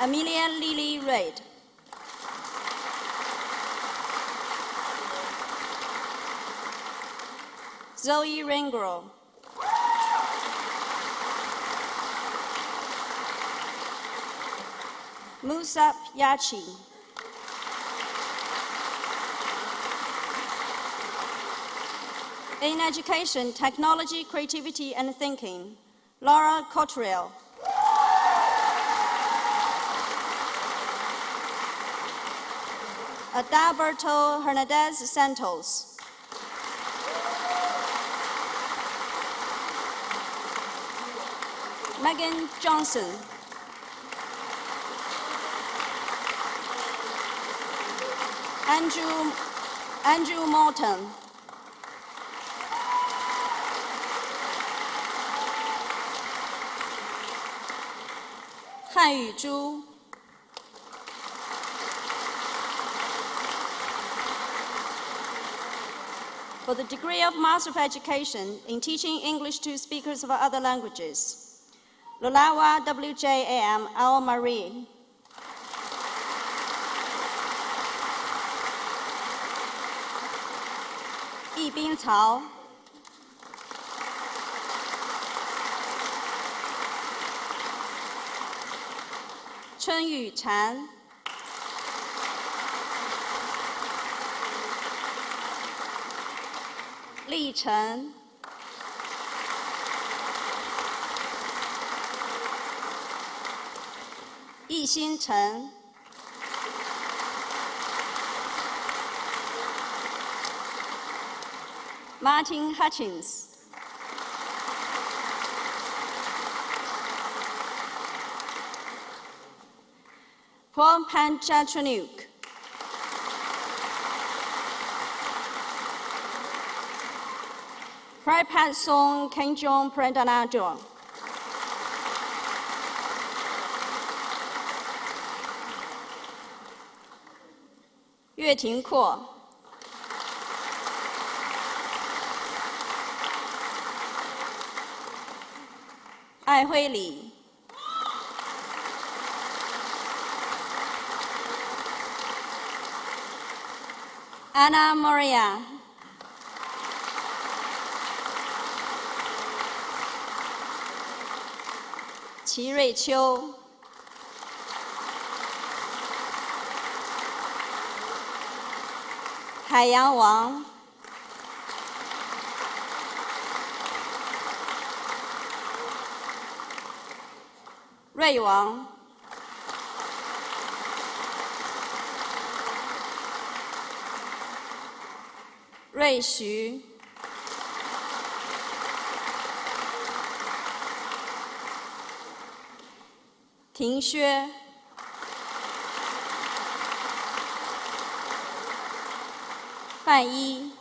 S10: Amelia Lily Reid. Zoe Ringro. Musab Yachi. In education, technology, creativity, and thinking, Laura Cottrell. Adalberto Hernandez Santos. Megan Johnson. Andrew Morton. 汉语珠。For the degree of Master of Education in Teaching English to Speakers of Other Languages, Lulawa WJAM Al Marie. Yi Bin Cao. Chun Yu Chan. Li Chen. Yi Xin Chen. Martin Hutchins. Paul Panchachunuk. Prapat Song Kenjong Prandanajong. Yue Ting Kuo. Ai Hui Li. Anna Moria. Qi Rui Qiu. Haiyang Wang. Rui Wang. Rui Xu. Ting Xue. Fan Yi.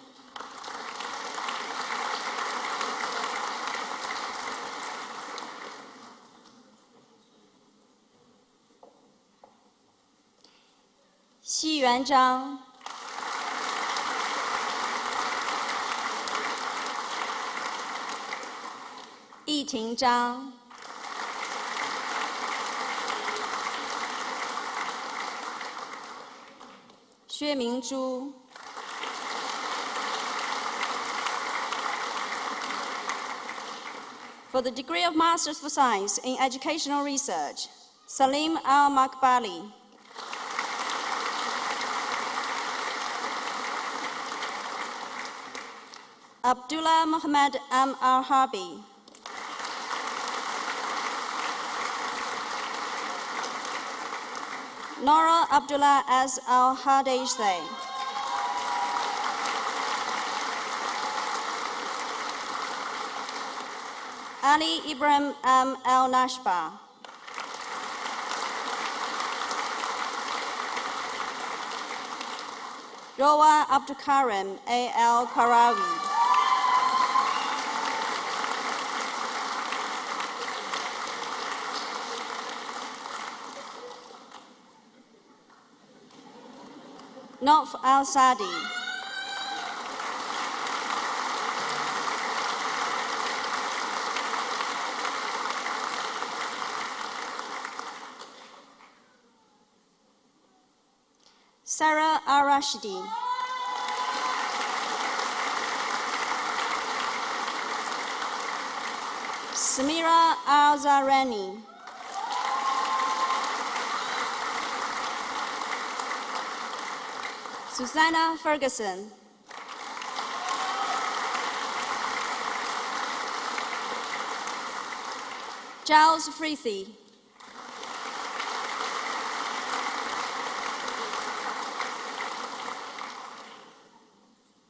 S10: Xi Yuan Zhang. Yi Ting Zhang. Xue Mingzhu. For the degree of Masters of Science in Educational Research, Salim Al-Makbali. Abdullah Muhammad M. Al-Harbi. Nora Abdullah S. Al-Hadejzeh. Ali Ibrahim M. Al-Nashba. Rowa Abdulkarim A. Al-Karawi. Nof Al-Sadi. Sarah Al-Rashidi. Samira Al-Zarani. Susanna Ferguson. Giles Freethy.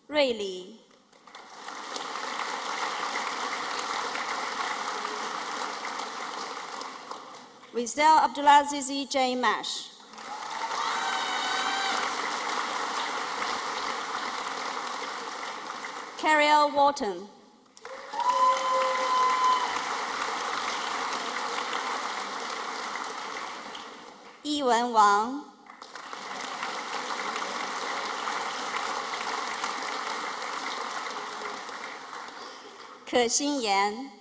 S10: Ray Li. Rizal Abdulaziz J. Mash. Carriel Wharton. 一文王、可心妍、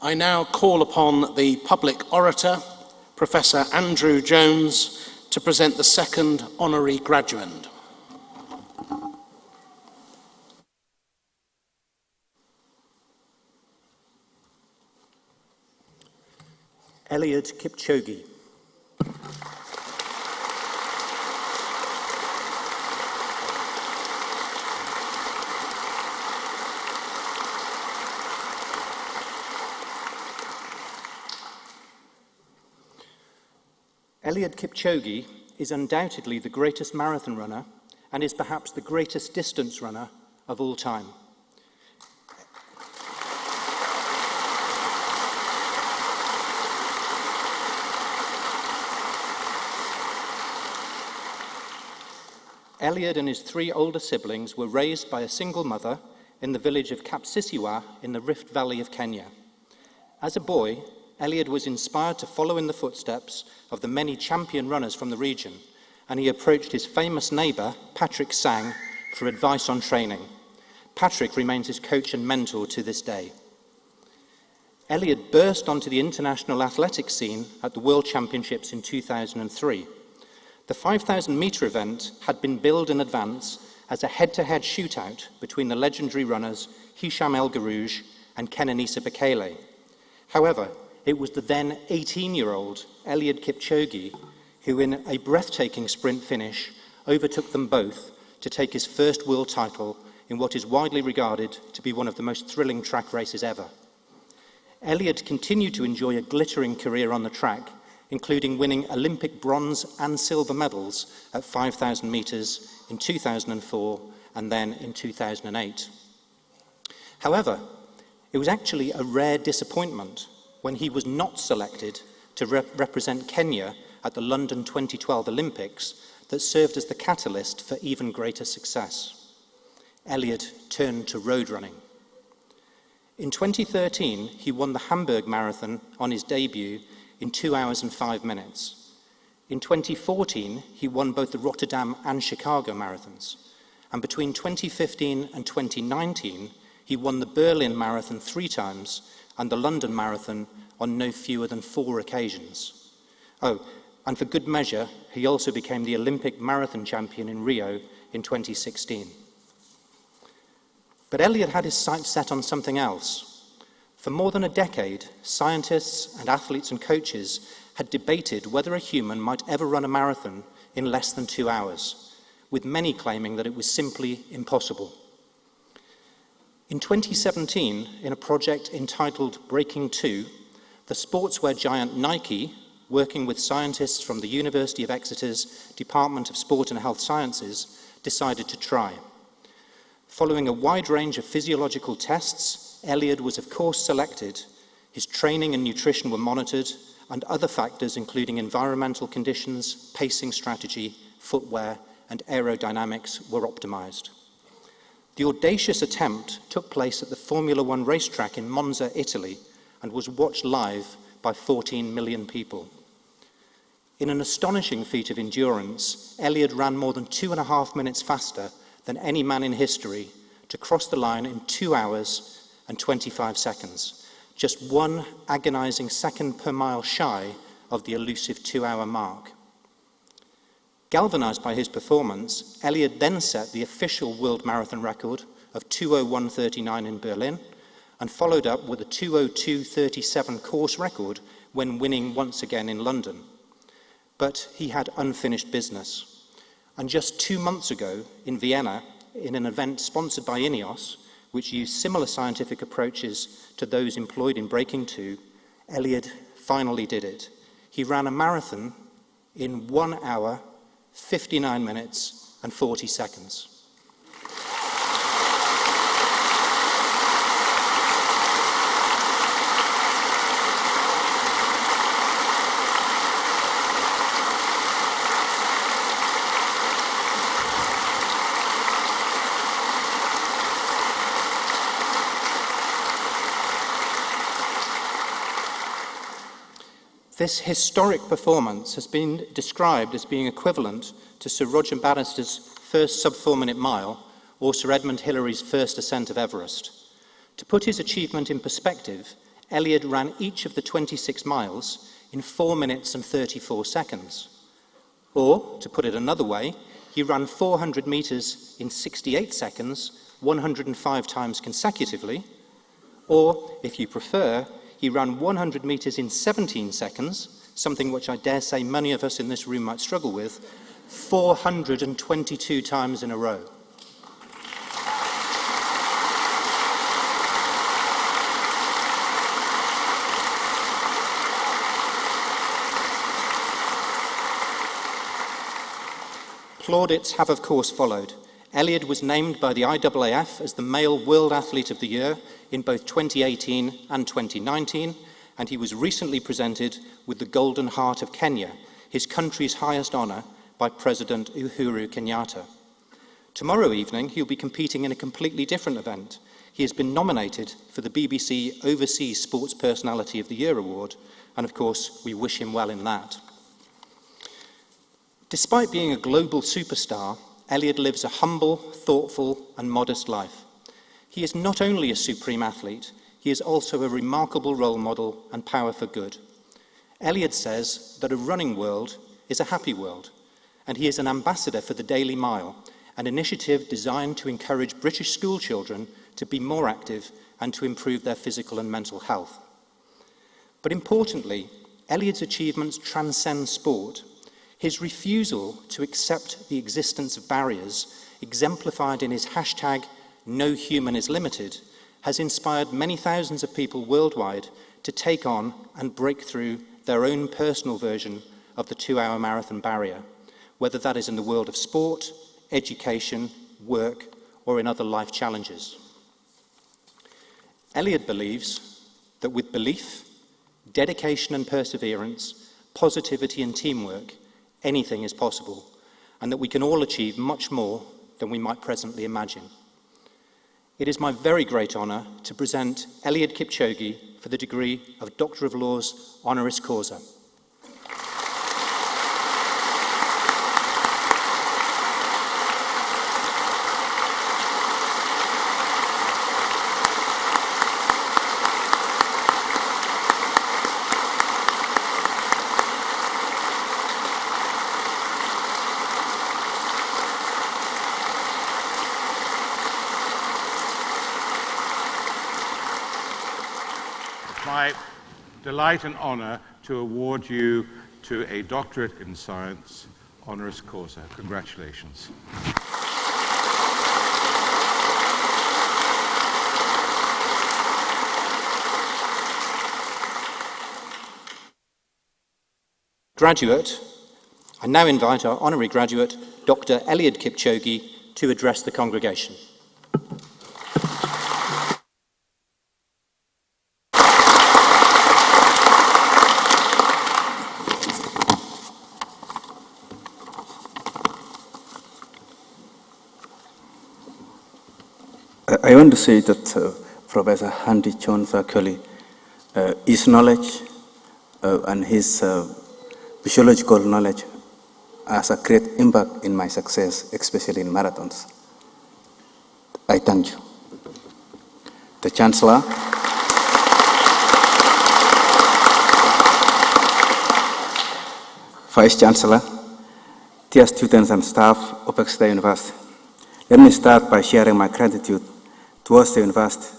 S6: I now call upon the public orator, Professor Andrew Jones, to present the second honorary graduand.
S5: Eliud Kipchoge. Eliud Kipchoge is undoubtedly the greatest marathon runner and is perhaps the greatest distance runner of all time. Eliud and his three older siblings were raised by a single mother in the village of Kapsisiwa in the Rift Valley of Kenya. As a boy, Eliud was inspired to follow in the footsteps of the many champion runners from the region, and he approached his famous neighbour, Patrick Sang, for advice on training. Patrick remains his coach and mentor to this day. Eliud burst onto the international athletics scene at the World Championships in 2003. The 5,000-metre event had been billed in advance as a head-to-head shootout between the legendary runners Hisham El Garouj and Kenenisa Bekele. However, it was the then 18-year-old Eliud Kipchoge who, in a breathtaking sprint finish, overtook them both to take his first world title in what is widely regarded to be one of the most thrilling track races ever. Eliud continued to enjoy a glittering career on the track, including winning Olympic bronze and silver medals at 5,000 metres in 2004 and then in 2008. However, it was actually a rare disappointment when he was not selected to represent Kenya at the London 2012 Olympics that served as the catalyst for even greater success. Eliud turned to road running. In 2013, he won the Hamburg Marathon on his debut in 2 hours and 5 minutes. In 2014, he won both the Rotterdam and Chicago marathons. And between 2015 and 2019, he won the Berlin Marathon 3 times and the London Marathon on no fewer than 4 occasions. Oh, and for good measure, he also became the Olympic marathon champion in Rio in 2016. But Eliud had his sights set on something else. For more than a decade, scientists and athletes and coaches had debated whether a human might ever run a marathon in less than 2 hours, with many claiming that it was simply impossible. In 2017, in a project entitled Breaking 2, the sportswear giant Nike, working with scientists from the University of Exeter's Department of Sport and Health Sciences, decided to try. Following a wide range of physiological tests, Eliud was of course selected. His training and nutrition were monitored, and other factors including environmental conditions, pacing strategy, footwear, and aerodynamics were optimized. The audacious attempt took place at the Formula One racetrack in Monza, Italy, and was watched live by 14 million people. In an astonishing feat of endurance, Eliud ran more than 2.5 minutes faster than any man in history to cross the line in 2 hours and 25 seconds, just one agonizing second per mile shy of the elusive 2-hour mark. Galvanized by his performance, Eliud then set the official world marathon record of 2:01:39 in Berlin and followed up with a 2:02:37 course record when winning once again in London. But he had unfinished business. And just 2 months ago in Vienna, in an event sponsored by Ineos, which used similar scientific approaches to those employed in Breaking 2, Eliud finally did it. He ran a marathon in 1 hour, 59 minutes and 40 seconds.
S6: This historic performance has been described as being equivalent to Sir Roger Bannister's first sub-4-minute mile or Sir Edmund Hillary's first ascent of Everest. To put his achievement in perspective, Elliot ran each of the 26 miles in 4 minutes and 34 seconds. Or, to put it another way, he ran 400 metres in 68 seconds, 105 times consecutively. Or, if you prefer, he ran 100 metres in 17 seconds, something which I dare say many of us in this room might struggle with, 422 times in a row. Plaudits have, of course, followed. Elliot was named by the IAAF as the Male World Athlete of the Year in both 2018 and 2019, and he was recently presented with the Golden Heart of Kenya, his country's highest honour, by President Uhuru Kenyatta. Tomorrow evening, he'll be competing in a completely different event. He has been nominated for the BBC Overseas Sports Personality of the Year award, and of course, we wish him well in that. Despite being a global superstar, Elliot lives a humble, thoughtful, and modest life. He is not only a supreme athlete, he is also a remarkable role model and power for good. Elliot says that a running world is a happy world, and he is an ambassador for the Daily Mile, an initiative designed to encourage British school children to be more active and to improve their physical and mental health. But importantly, Elliot's achievements transcend sport. His refusal to accept the existence of barriers, exemplified in his hashtag #NoHumanIsLimited, has inspired many thousands of people worldwide to take on and break through their own personal version of the 2-hour marathon barrier, whether that is in the world of sport, education, work, or in other life challenges. Elliot believes that with belief, dedication and perseverance, positivity and teamwork, anything is possible, and that we can all achieve much more than we might presently imagine. It is my very great honour to present Eliud Kipchoge for the degree of Doctor of Laws honoris causa.
S4: My delight and honour to award you to a Doctorate in Science honoris causa. Congratulations.
S6: Graduate, I now invite our honorary graduate, Dr. Eliud Kipchoge, to address the congregation.
S11: I want to say that Professor Andy Jones actually, his knowledge and his physiological knowledge has a great impact in my success, especially in marathons. I thank you. The Chancellor, Vice Chancellor, dear students and staff of Exeter University, let me start by sharing my gratitude towards the university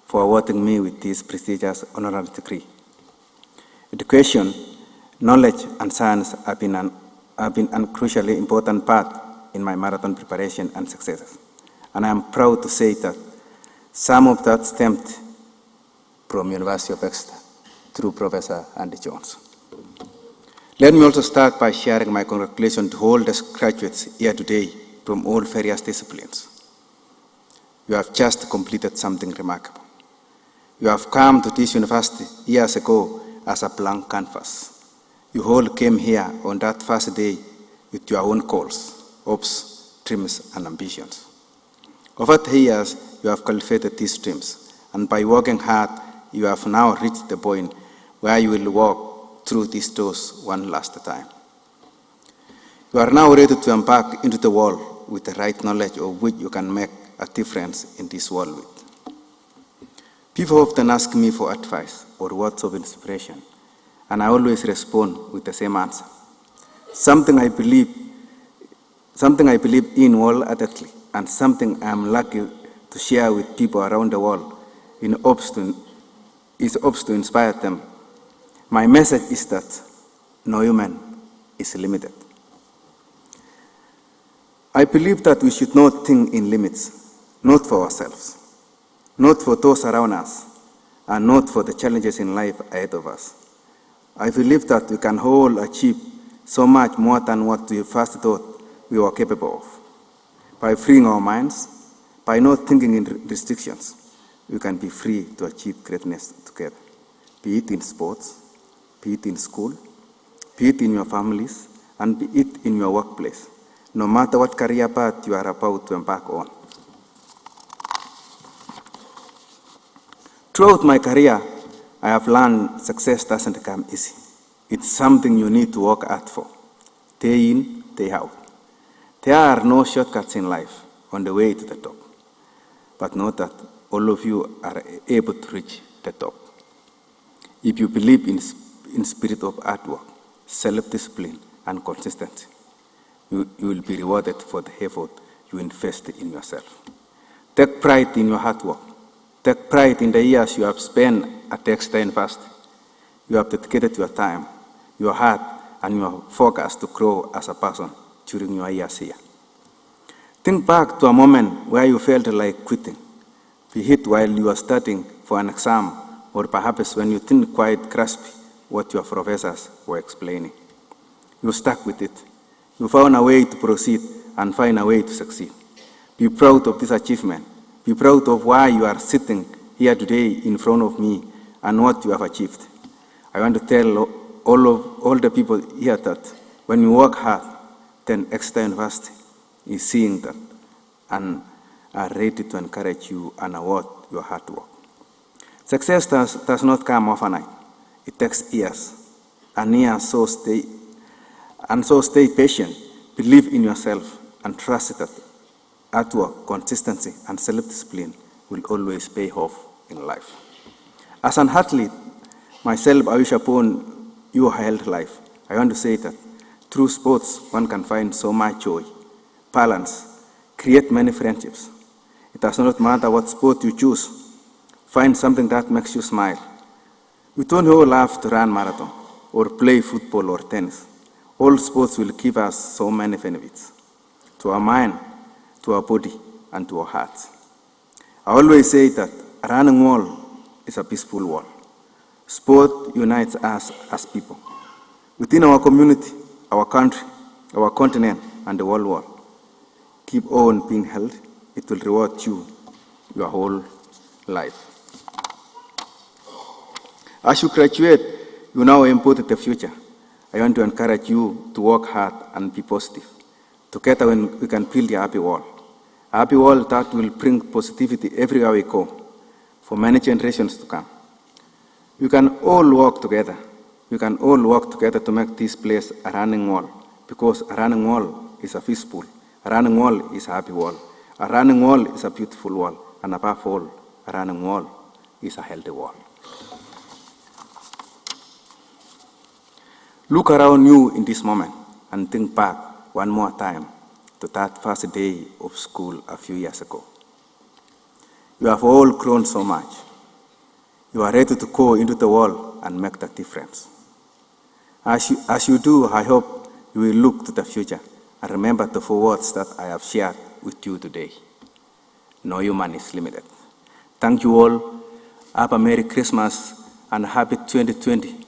S11: for awarding me with this prestigious honorary degree. Education, knowledge, and science have been a crucially important part in my marathon preparation and successes. And I am proud to say that some of that stemmed from University of Exeter through Professor Andy Jones. Let me also start by sharing my congratulations to all the graduates here today from all various disciplines. You have just completed something remarkable. You have come to this university years ago as a blank canvas. You all came here on that first day with your own goals, hopes, dreams, and ambitions. Over the years, you have cultivated these dreams, and by working hard, you have now reached the point where you will walk through these doors one last time. You are now ready to embark into the world with the right knowledge of which you can make a difference in this world with. People often ask me for advice or words of inspiration, and I always respond with the same answer. Something I believe in wholeheartedly, and something I am lucky to share with people around the world in hopes to inspire them. My message is that no human is limited. I believe that we should not think in limits, not for ourselves, not for those around us, and not for the challenges in life ahead of us. I believe that we can all achieve so much more than what we first thought we were capable of. By freeing our minds, by not thinking in restrictions, we can be free to achieve greatness together, be it in sports, be it in school, be it in your families, and be it in your workplace, no matter what career path you are about to embark on. Throughout my career, I have learned success doesn't come easy. It's something you need to work hard for, day in, day out. There are no shortcuts in life on the way to the top, but know that all of you are able to reach the top. If you believe in spirit of hard work, self-discipline, and consistency, you will be rewarded for the effort you invest in yourself. Take pride in your hard work. Take pride in the years you have spent at the Exeter University. You have dedicated your time, your heart, and your focus to grow as a person during your years here. Think back to a moment where you felt like quitting, be it while you were studying for an exam, or perhaps when you didn't quite grasp what your professors were explaining. You stuck with it. You found a way to proceed and find a way to succeed. Be proud of this achievement. Be proud of why you are sitting here today in front of me and what you have achieved. I want to tell all the people here that when you work hard, then Exeter University is seeing that and are ready to encourage you and award your hard work. Success does not come overnight. It takes years, so stay patient, believe in yourself, and trust that hard work, consistency, and self-discipline will always pay off in life. As an athlete, myself, I wish upon you a healthy life. I want to say that through sports, one can find so much joy, balance, create many friendships. It does not matter what sport you choose. Find something that makes you smile. We don't all have to run marathon or play football or tennis. All sports will give us so many benefits to our mind, to our body, and to our hearts. I always say that a running wall is a peaceful wall. Sport unites us as people. Within our community, our country, our continent, and the world. Keep on being healthy. It will reward you your whole life. As you graduate, you now embody the future. I want to encourage you to work hard and be positive. Together we can build a happy world. A happy world that will bring positivity everywhere we go for many generations to come. We can all work together. We can all work together to make this place a running wall, because a running wall is a peaceful. A running wall is a happy wall. A running wall is a beautiful wall. And above all, a running wall is a healthy wall. Look around you in this moment and think back one more time to that first day of school a few years ago. You have all grown so much. You are ready to go into the world and make that difference. As you do, I hope you will look to the future and remember the 4 words that I have shared with you today. No human is limited. Thank you all. Have a Merry Christmas and a Happy 2020.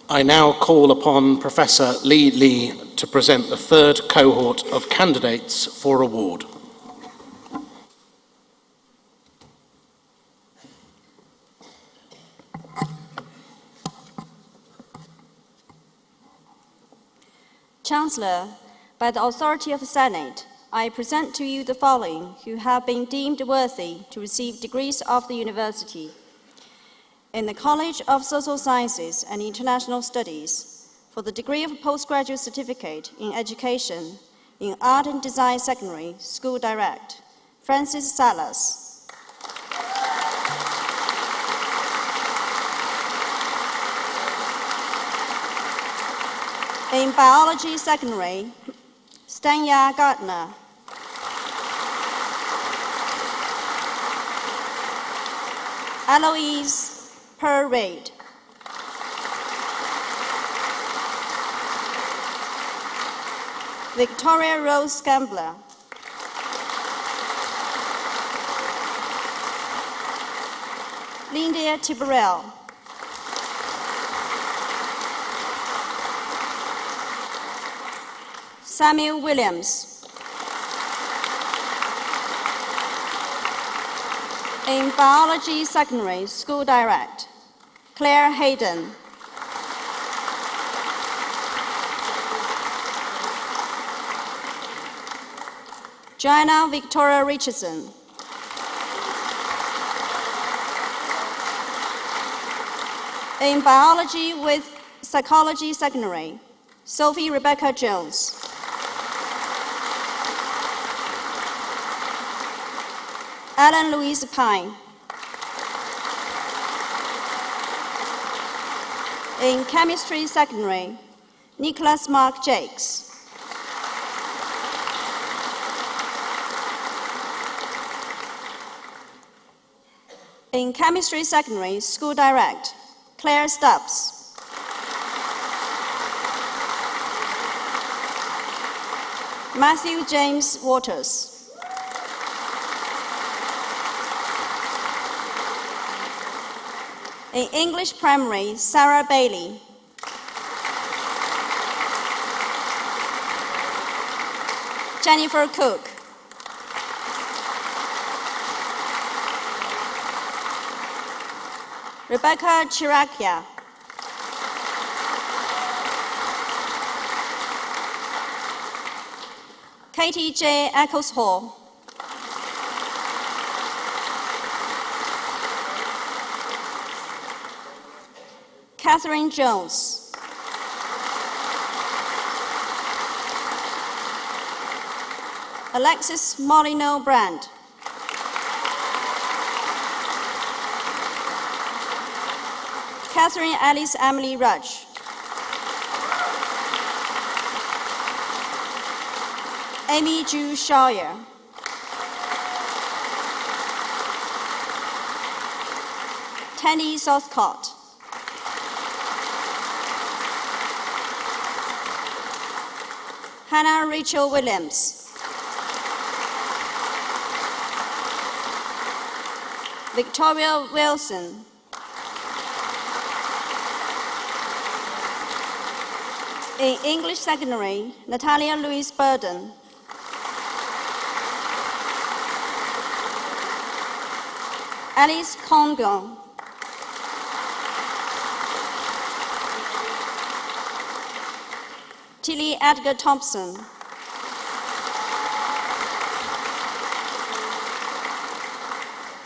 S6: I now call upon Professor Lee to present the 3rd cohort of candidates for award.
S10: Chancellor, by the authority of the Senate, I present to you the following who have been deemed worthy to receive degrees of the university. In the College of Social Sciences and International Studies, for the degree of postgraduate certificate in education in Art and Design Secondary, School Direct, Francis Salas. In Biology Secondary, Stanya Gardner. Eloise Pearl-Reid. Victoria Rose Gambler. Linda Tiberell. Samuel Williams. In Biology Secondary, School Direct, Claire Hayden. Joanna Victoria Richardson. In Biology with Psychology Secondary, Sophie Rebecca Jones. Ellen Louise Pine. In Chemistry Secondary, Nicholas Mark Jakes. In Chemistry Secondary, School Direct, Claire Stubbs. Matthew James Waters. In English Primary, Sarah Bailey. Jennifer Cook. Rebecca Chirakia. Katie J. Eccles Hall. Catherine Jones. Alexis Molyneux Brand. Catherine Alice Emily Rudge. Amy Ju Shawyer. Tandy Southcott. Hannah Rachel Williams. Victoria Wilson. In English Secondary, Natalia Louise Burden. Alice Congon. Tilly Edgar Thompson.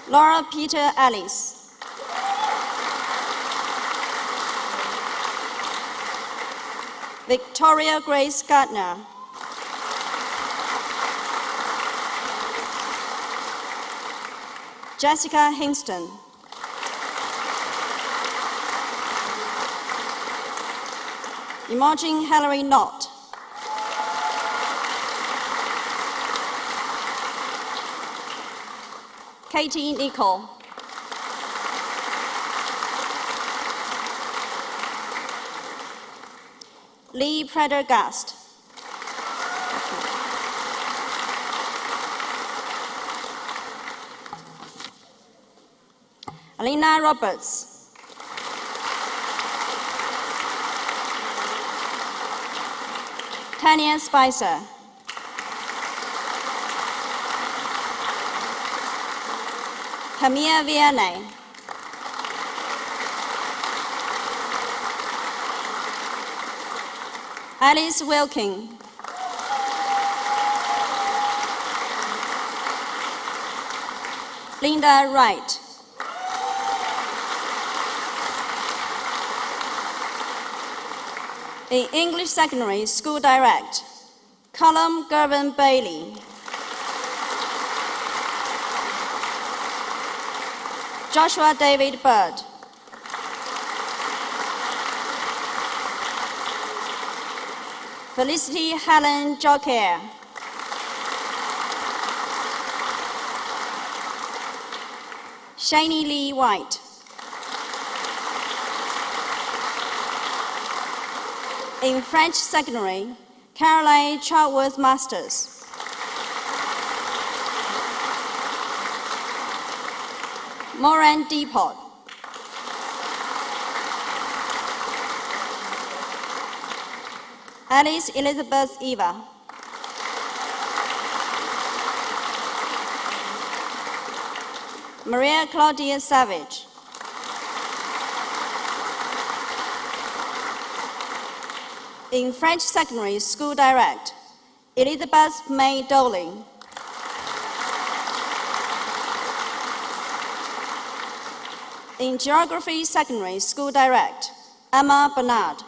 S10: Laura Peter Ellis. Victoria Grace Gardner. Jessica Hingston. Imogen Hilary Knott. Katie Nicole. Lee Prendergast. Alina Roberts. Tanya Spicer. Camilla Vianney. Alice Wilkin. Linda Wright. In English Secondary School Direct, Callum Gervin Bailey. Joshua David Bird. Felicity Helen Jockair. Shani Lee White. In French Secondary, Caroline Chartworth Masters. Moran Depot. Alice Elizabeth Eva. Maria Claudia Savage. In French Secondary School Direct, Elizabeth May Dowling. In Geography Secondary School Direct, Emma Bernard.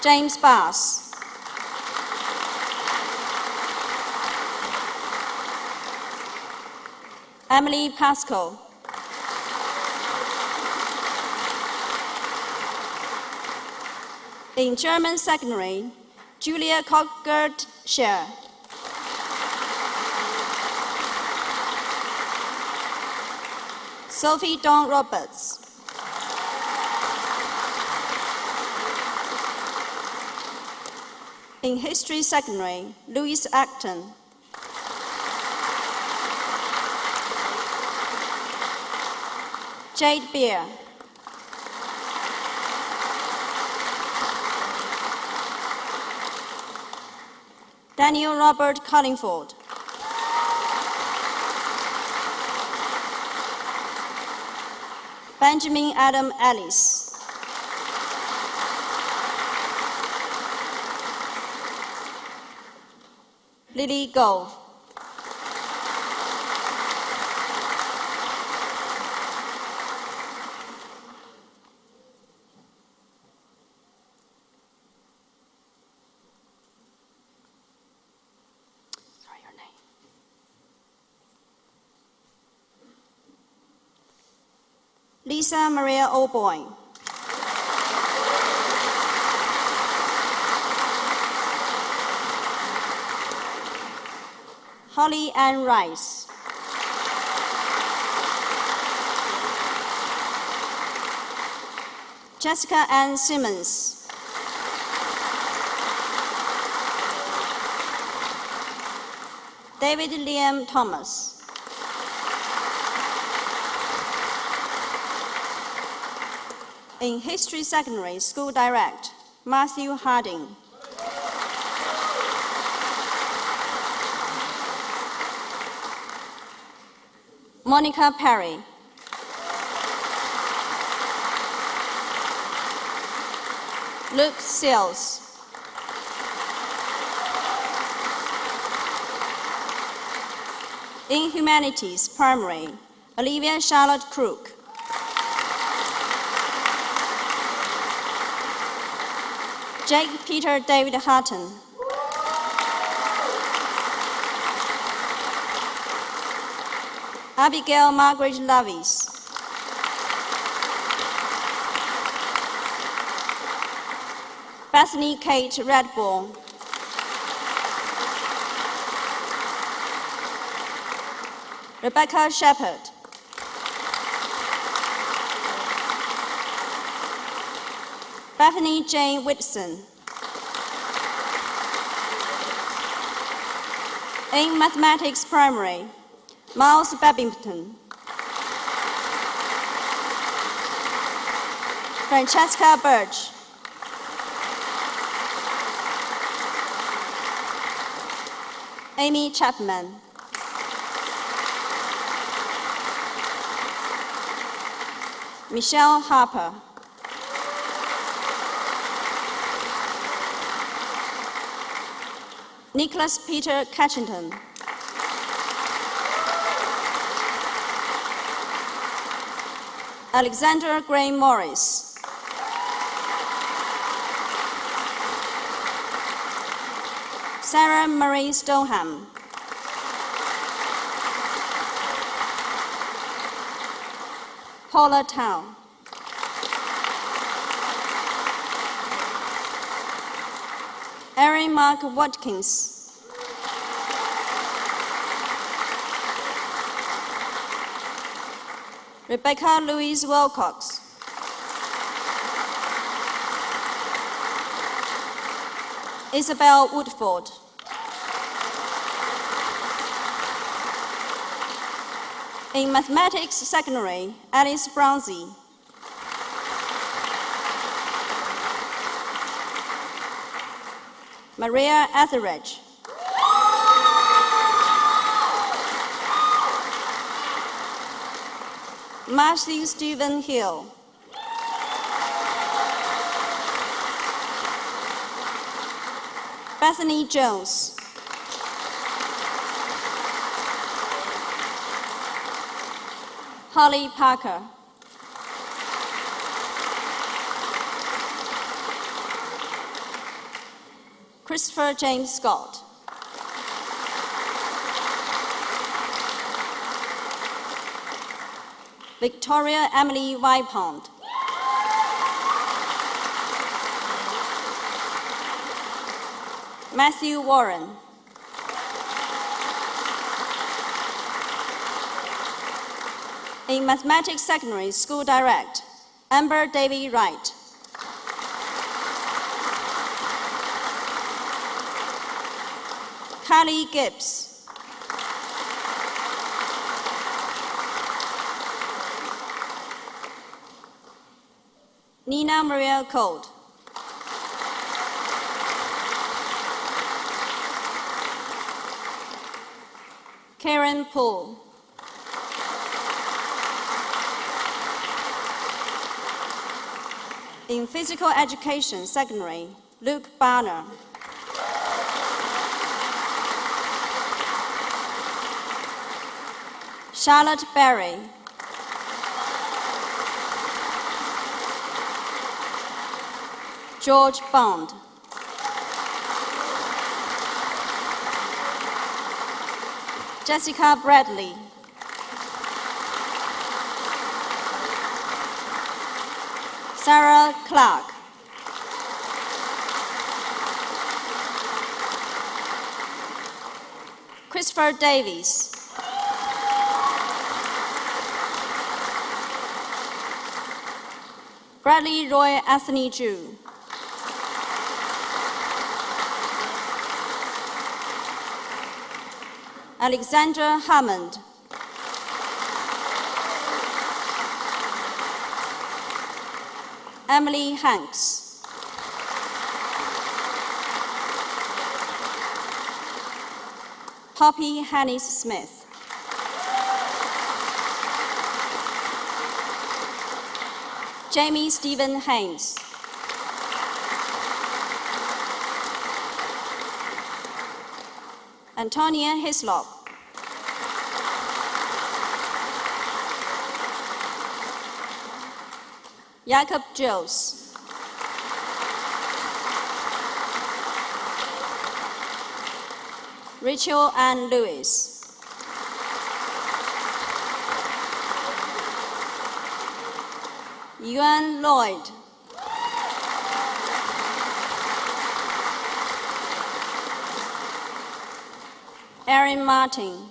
S10: James Bass. Emily Pascoe. In German Secondary, Julia Cockgert-Scher. Sophie Dawn Roberts. In History Secondary, Louise Acton. Jade Beer. Daniel Robert Collingford. Benjamin Adam Ellis. Lily Gove. Lisa Maria O'Boyne. Holly Ann Rice. Jessica Ann Simmons. David Liam Thomas. In History Secondary School Direct, Matthew Harding. Monica Perry. Luke Seals. In Humanities Primary, Olivia Charlotte Crook. Jake Peter David Hutton. Abigail Margaret Lavis. Bethany Kate Redbourne. Rebecca Shepherd. Bethany Jane Whitson. In Mathematics Primary, Miles Babington. Francesca Birch. Amy Chapman. Michelle Harper. Nicholas Peter Catchington. Alexander Graham Morris. Sarah Marie Stoneham. Paula Town. Erin Mark Watkins. Rebecca Louise Wilcox. Isabel Woodford. In Mathematics Secondary, Alice Brownsey. Maria Etheridge. Matthew Stephen Hill. Bethany Jones. Holly Parker. Christopher James Scott. Victoria Emily Wypond. Matthew Warren. In Mathematics Secondary, School Direct, Amber Davy Wright. Kylie Gibbs. Nina Maria Cold. Karen Poole. In Physical Education Secondary, Luke Barner. Charlotte Berry. George Bond. Jessica Bradley. Sarah Clark. Christopher Davies. Bradley Roy Anthony Jew. Alexandra Hammond. Emily Hanks. Poppy Hannis Smith. Jamie Stephen Haynes. Antonia Hislop. Jacob Joes. Rachel Ann Lewis. Yuan Lloyd. Erin Martin.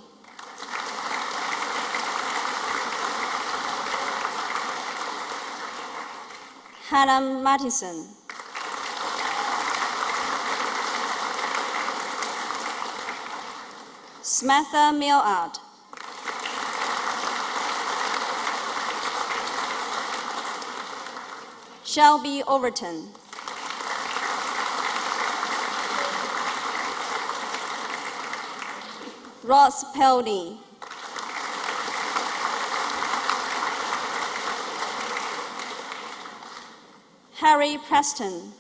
S10: Hannah Mattison. Samantha Millard. Shelby Overton. Ross Pelney. Harry Preston.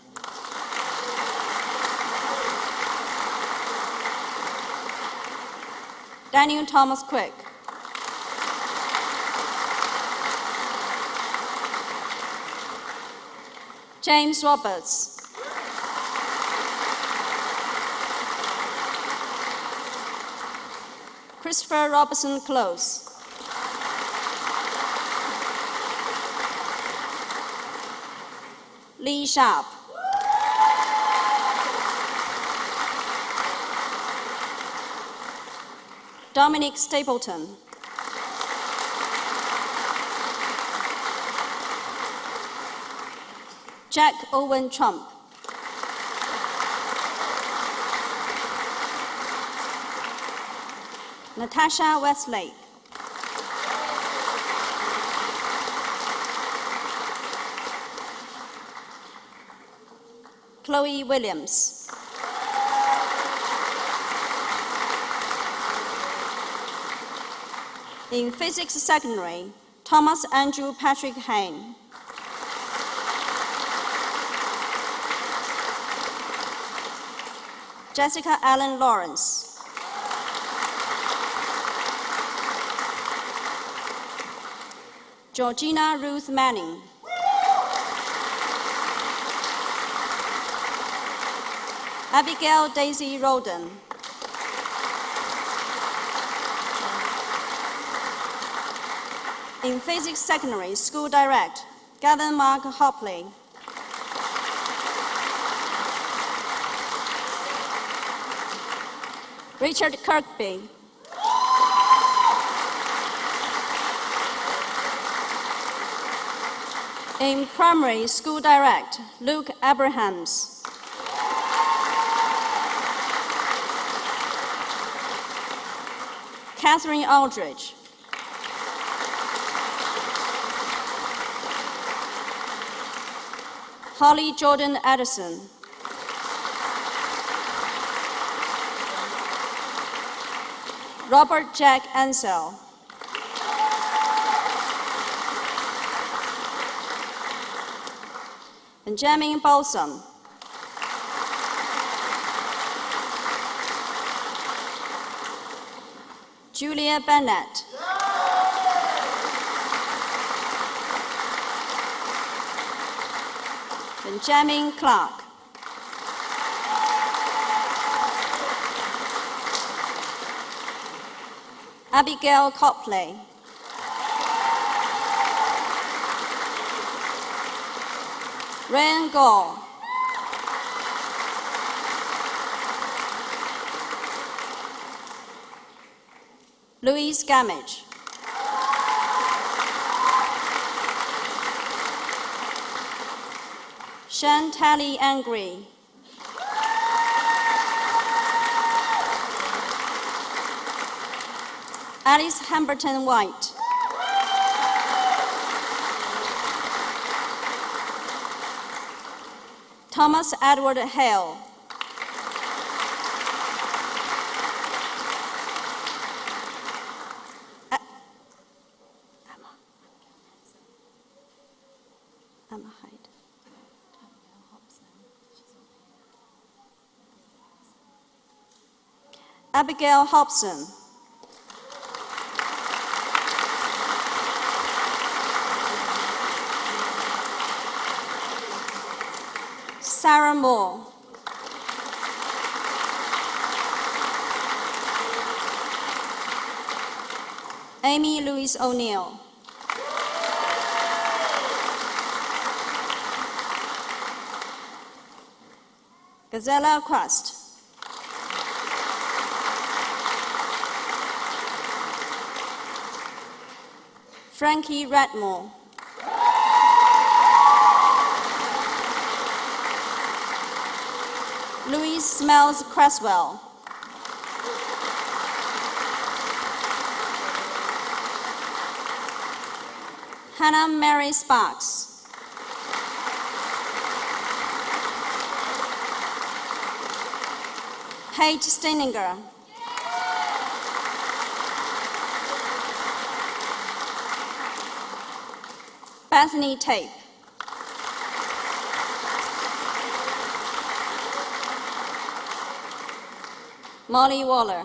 S10: Daniel Thomas Quick. James Roberts. Christopher Robertson Close. Lee Sharp. Dominic Stapleton. Jack Owen Trump. Natasha Westlake. Chloe Williams. In Physics Secondary, Thomas Andrew Patrick Hain. Jessica Allen Lawrence. Georgina Ruth Manning. Abigail Daisy Roden. In Physics Secondary, School Direct, Gavin Mark Hopley. Richard Kirkby. In Primary, School Direct, Luke Abrahams. Catherine Aldridge. Holly Jordan Addison. Robert Jack Ansell. Benjamin Balsam. Julia Bennett. Benjamin Clark. Abigail Copley. Ryan Gore. Louise Gamage. Shantali Angry. Alice Hamberton White. Thomas Edward Hale. Emma Hyde. Abigail Hobson. Sarah Moore. Amy Louise O'Neill. Gazella Quast. Frankie Redmore. Louise Smells Creswell. Hannah Mary Sparks. Paige Steininger. Bethany Tape. Molly Waller.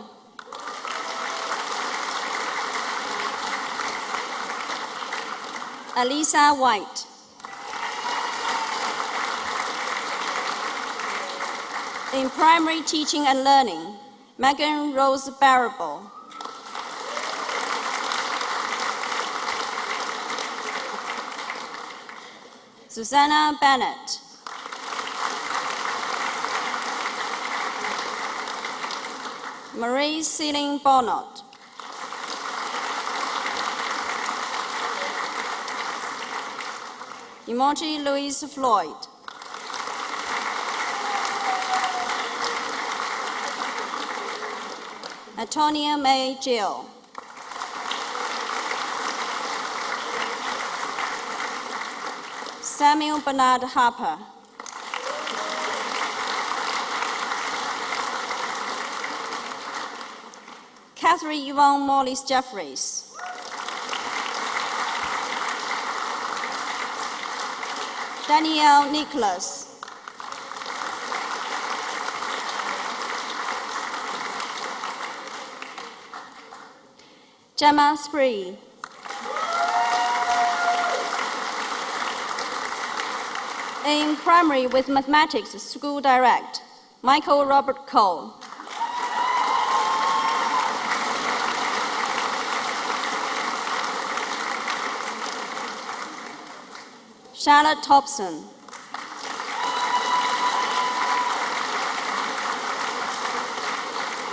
S10: Alisa White. In primary teaching and learning, Megan Rose Barrable. Susanna Bennett. Marie Céline Bonnot. Emoji Louise Floyd. Antonia May Jill. Samuel Bernard Harper. Catherine Yvonne Morris Jeffries. Danielle Nicholas. Gemma Spree. In primary with mathematics, school direct, Michael Robert Cole. Charlotte Thompson.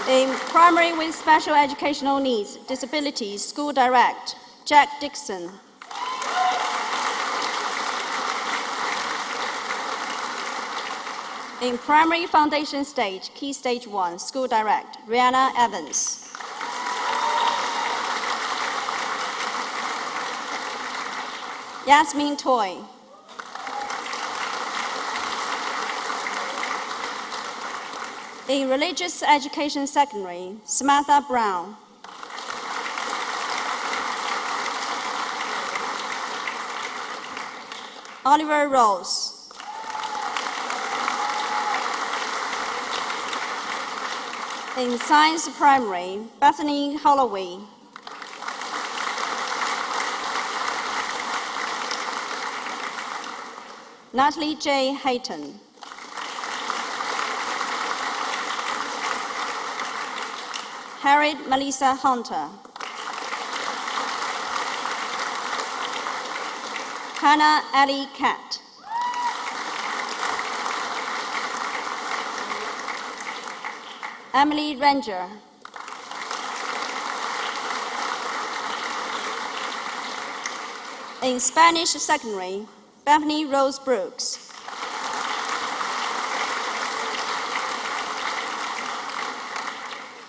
S10: In primary with special educational needs, disabilities, school direct, Jack Dixon. In primary foundation stage, key stage 1, school direct, Rihanna Evans. Yasmin Toy. In religious education secondary, Samantha Brown. Oliver Rose. In science primary, Bethany Holloway. Natalie J. Hayton. Harriet Melissa Hunter. Hannah Ellie Cat. Emily Ranger. In Spanish secondary, Bethany Rose Brooks.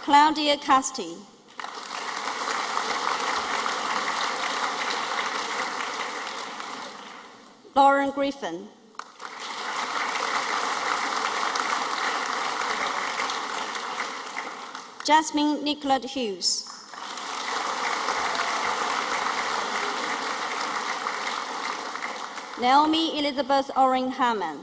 S10: Claudia Casti. Lauren Griffin. Jasmine Nicolette Hughes. Naomi Elizabeth Oring Hammond.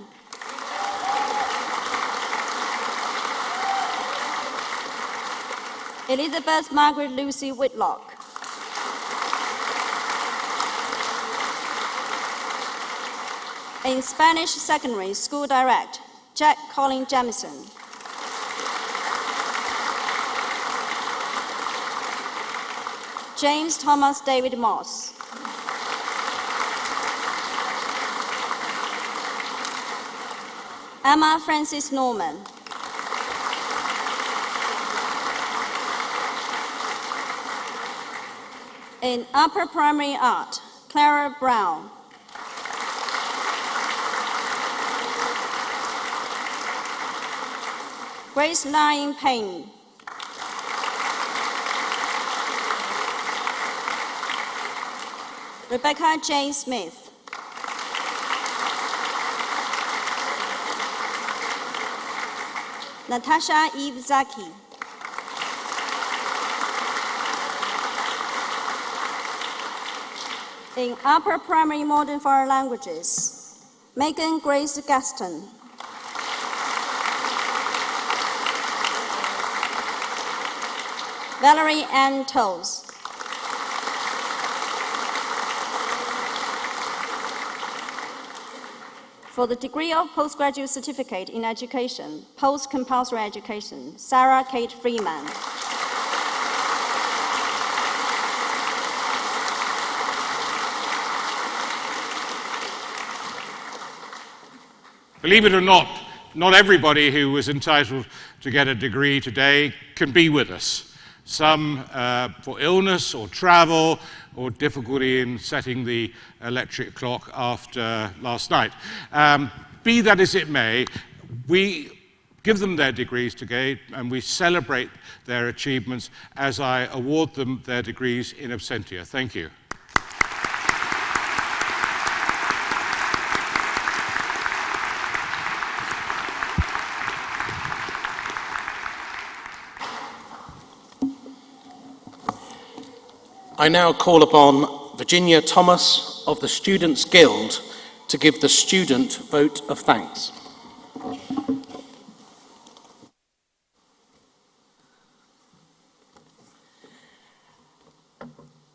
S10: Elizabeth Margaret Lucy Whitlock. In Spanish secondary, school direct, Jack Colin Jamison. James Thomas David Moss. Emma Francis Norman. In upper primary art, Clara Brown. Grace Lyon Payne. Rebecca J. Smith. Natasha Eve Zaki. In upper primary modern foreign languages, Megan Grace Gaston. Valerie Ann Toles. For the degree of postgraduate certificate in education, post-compulsory education, Sarah Kate Freeman.
S4: Believe it or not everybody who was entitled to get a degree today can be with us. Some for illness or travel or difficulty in setting the electric clock after last night. Be that as it may, we give them their degrees today and we celebrate their achievements as I award them their degrees in absentia. Thank you.
S6: I now call upon Virginia Thomas of the Students' Guild to give the student vote of thanks.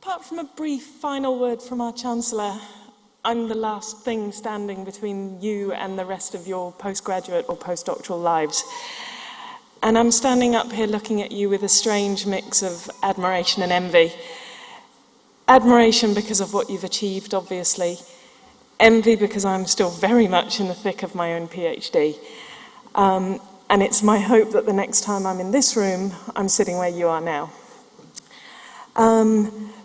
S12: Apart from a brief final word from our Chancellor, I'm the last thing standing between you and the rest of your postgraduate or postdoctoral lives. And I'm standing up here looking at you with a strange mix of admiration and envy. Admiration because of what you've achieved, obviously. Envy because I'm still very much in the thick of my own PhD. And it's my hope that the next time I'm in this room, I'm sitting where you are now.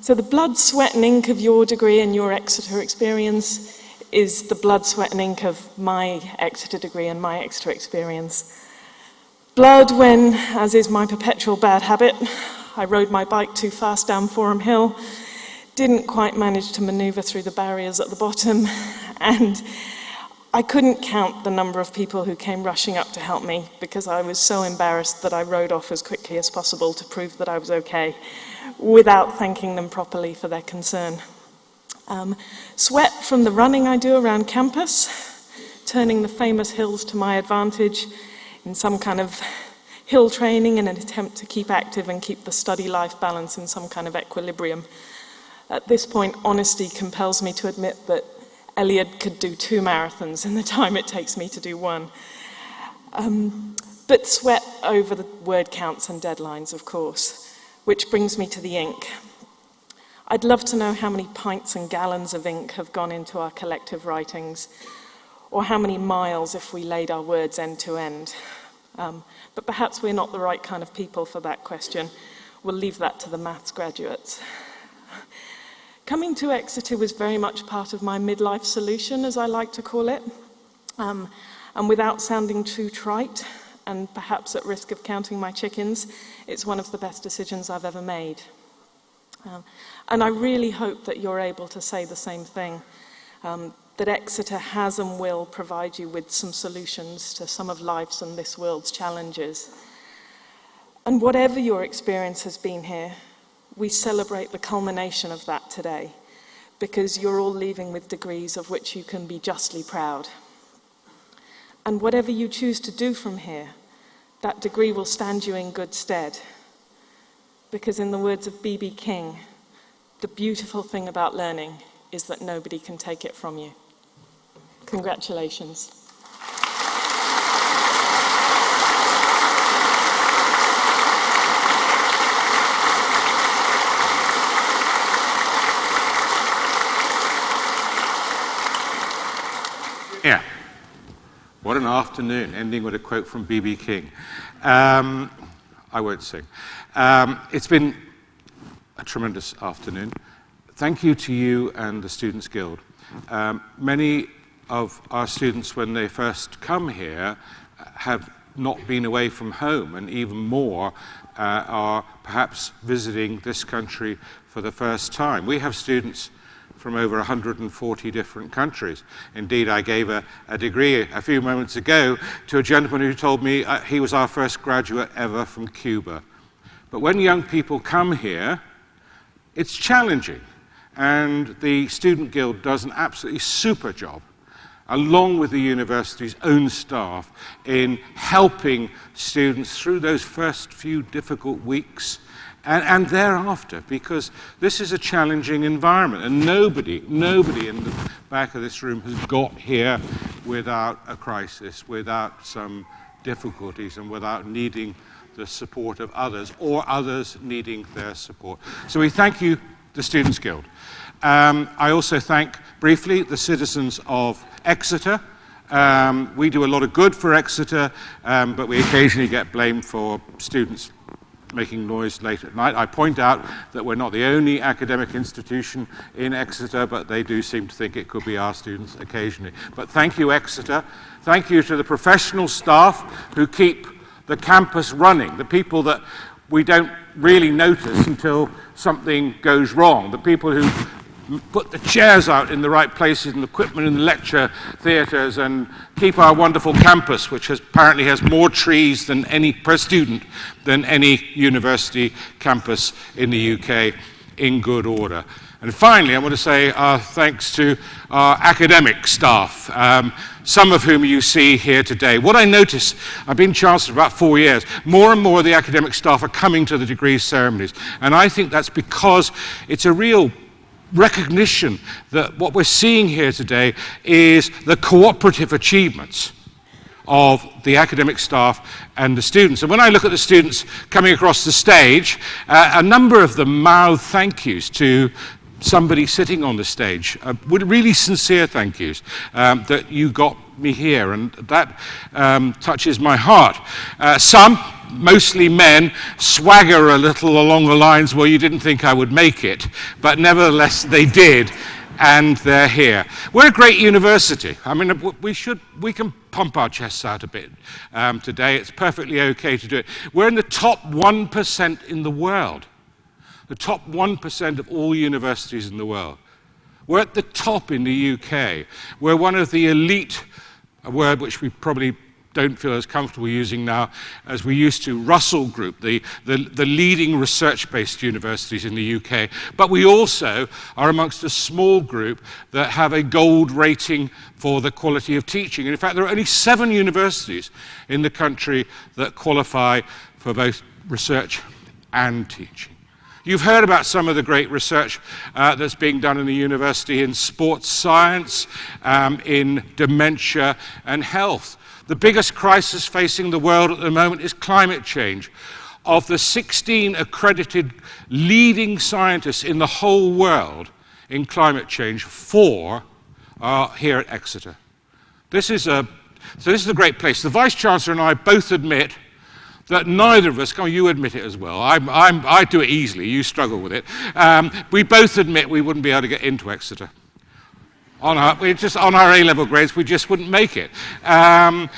S12: So the blood, sweat and ink of your degree and your Exeter experience is the blood, sweat and ink of my Exeter degree and my Exeter experience. Blood when, as is my perpetual bad habit, I rode my bike too fast down Forum Hill, didn't quite manage to manoeuvre through the barriers at the bottom, and I couldn't count the number of people who came rushing up to help me because I was so embarrassed that I rode off as quickly as possible to prove that I was okay, without thanking them properly for their concern. Sweat from the running I do around campus, turning the famous hills to my advantage in some kind of hill training in an attempt to keep active and keep the study-life balance in some kind of equilibrium. At this point, honesty compels me to admit that Eliot could do 2 marathons in the time it takes me to do 1. But sweat over the word counts and deadlines, of course, which brings me to the ink. I'd love to know how many pints and gallons of ink have gone into our collective writings, or how many miles if we laid our words end to end. But perhaps we're not the right kind of people for that question. We'll leave that to the maths graduates. Coming to Exeter was very much part of my midlife solution, as I like to call it. And without sounding too trite, and perhaps at risk of counting my chickens, it's one of the best decisions I've ever made. And I really hope that you're able to say the same thing, that Exeter has and will provide you with some solutions to some of life's and this world's challenges. And whatever your experience has been here, we celebrate the culmination of that today, because you're all leaving with degrees of which you can be justly proud. And whatever you choose to do from here, that degree will stand you in good stead. Because in the words of B.B. King, the beautiful thing about learning is that nobody can take it from you. Congratulations.
S4: Yeah. What an afternoon, ending with a quote from B.B. King. I won't sing. It's been a tremendous afternoon. Thank you to you and the Students' Guild. Many of our students, when they first come here, have not been away from home, and even more are perhaps visiting this country for the first time. We have students from over 140 different countries. Indeed, I gave a degree a few moments ago to a gentleman who told me he was our first graduate ever from Cuba. But when young people come here, it's challenging. And the Student Guild does an absolutely super job, along with the university's own staff, in helping students through those first few difficult weeks and thereafter, because this is a challenging environment, and nobody in the back of this room has got here without a crisis, without some difficulties, and without needing the support of others, or others needing their support. So we thank you, the Students' Guild. I also thank, briefly, the citizens of Exeter. We do a lot of good for Exeter, but we occasionally get blamed for students making noise late at night. I point out that we're not the only academic institution in Exeter, but they do seem to think it could be our students occasionally. But thank you, Exeter. Thank you to the professional staff who keep the campus running, the people that we don't really notice until something goes wrong, the people who put the chairs out in the right places and equipment in the lecture theatres and keep our wonderful campus, which apparently has more trees than any per student than any university campus in the UK, in good order. And finally, I want to say thanks to our academic staff, some of whom you see here today. What I notice, I've been Chancellor about 4 years, more and more of the academic staff are coming to the degrees ceremonies. And I think that's because it's a real recognition that what we're seeing here today is the cooperative achievements of the academic staff and the students. And when I look at the students coming across the stage, a number of them mouth thank yous to somebody sitting on the stage, with really sincere thank yous that you got me here, and that touches my heart. Some, mostly men, swagger a little along the lines, well, you didn't think I would make it, but nevertheless they did, and they're here. We're a great university. I mean, we can pump our chests out a bit today. It's perfectly okay to do it. We're in the top 1% in the world. The top 1% of all universities in the world. We're at the top in the UK. We're one of the elite, a word which we probably don't feel as comfortable using now as we used to, Russell Group, the leading research-based universities in the UK. But we also are amongst a small group that have a gold rating for the quality of teaching. And in fact, there are only 7 universities in the country that qualify for both research and teaching. You've heard about some of the great research that's being done in the university in sports science, in dementia and health. The biggest crisis facing the world at the moment is climate change. Of the 16 accredited leading scientists in the whole world in climate change, 4 are here at Exeter. This is a great place. The Vice-Chancellor and I both admit that neither of us, you admit it as well, I do it easily, you struggle with it, we both admit we wouldn't be able to get into Exeter. On our A-level grades, we just wouldn't make it.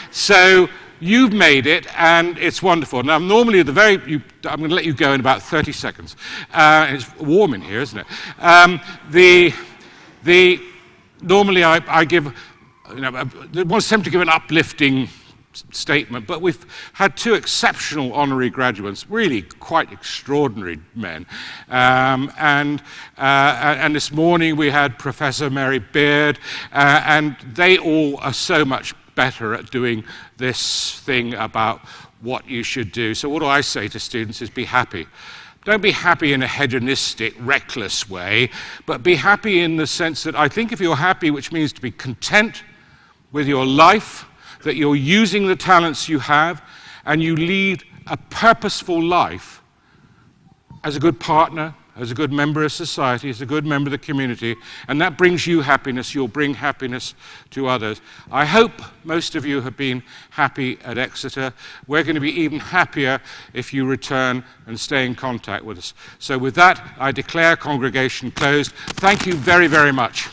S4: So you've made it, and it's wonderful. Now, normally, I'm going to let you go in about 30 seconds. It's warm in here, isn't it? Normally, I give, I was tempted to give an uplifting statement, but we've had 2 exceptional honorary graduates, really quite extraordinary men. And this morning we had Professor Mary Beard, and they all are so much better at doing this thing about what you should do. So what do I say to students is be happy. Don't be happy in a hedonistic, reckless way, but be happy in the sense that I think if you're happy, which means to be content with your life, that you're using the talents you have, and you lead a purposeful life as a good partner, as a good member of society, as a good member of the community, and that brings you happiness. You'll bring happiness to others. I hope most of you have been happy at Exeter. We're going to be even happier if you return and stay in contact with us. So with that, I declare congregation closed. Thank you very, very much.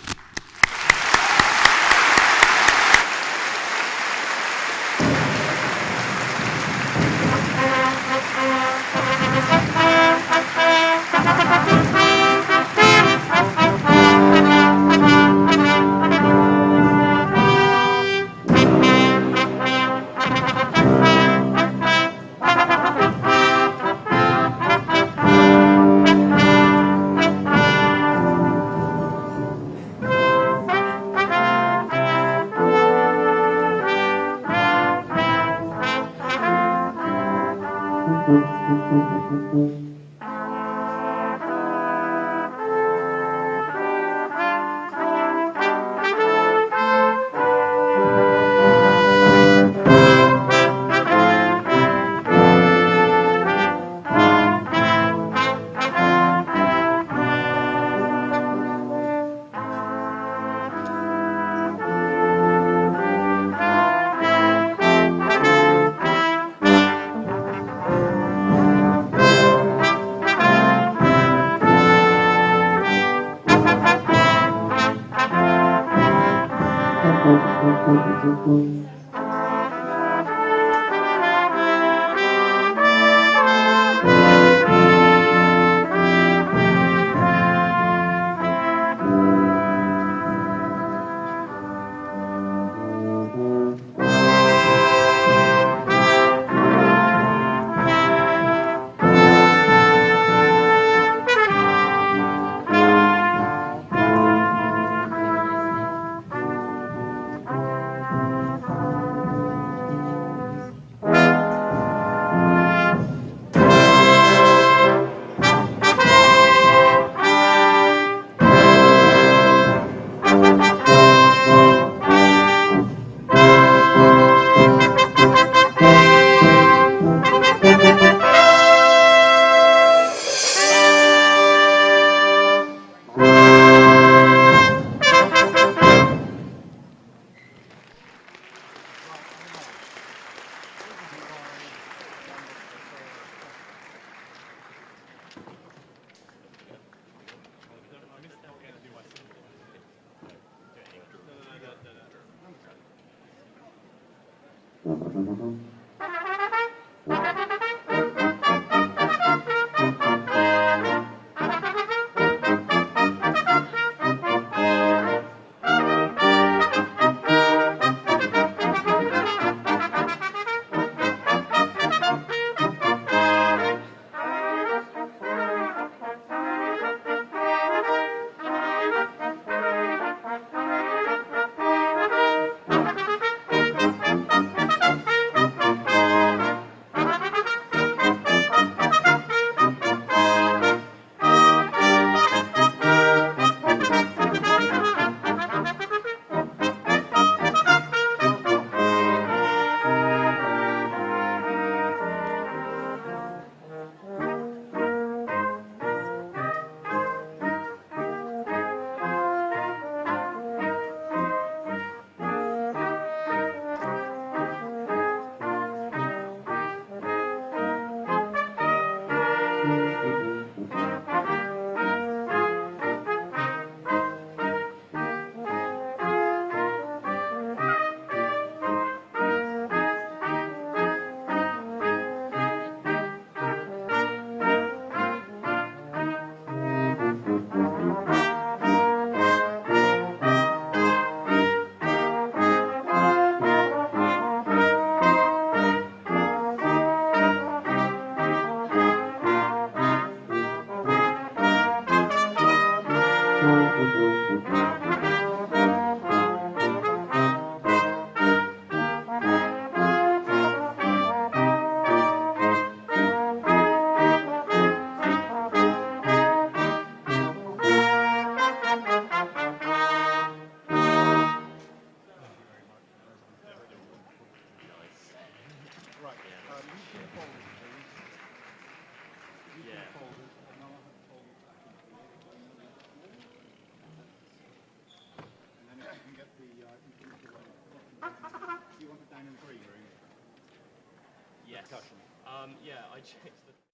S13: Yes. Yeah, I checked the...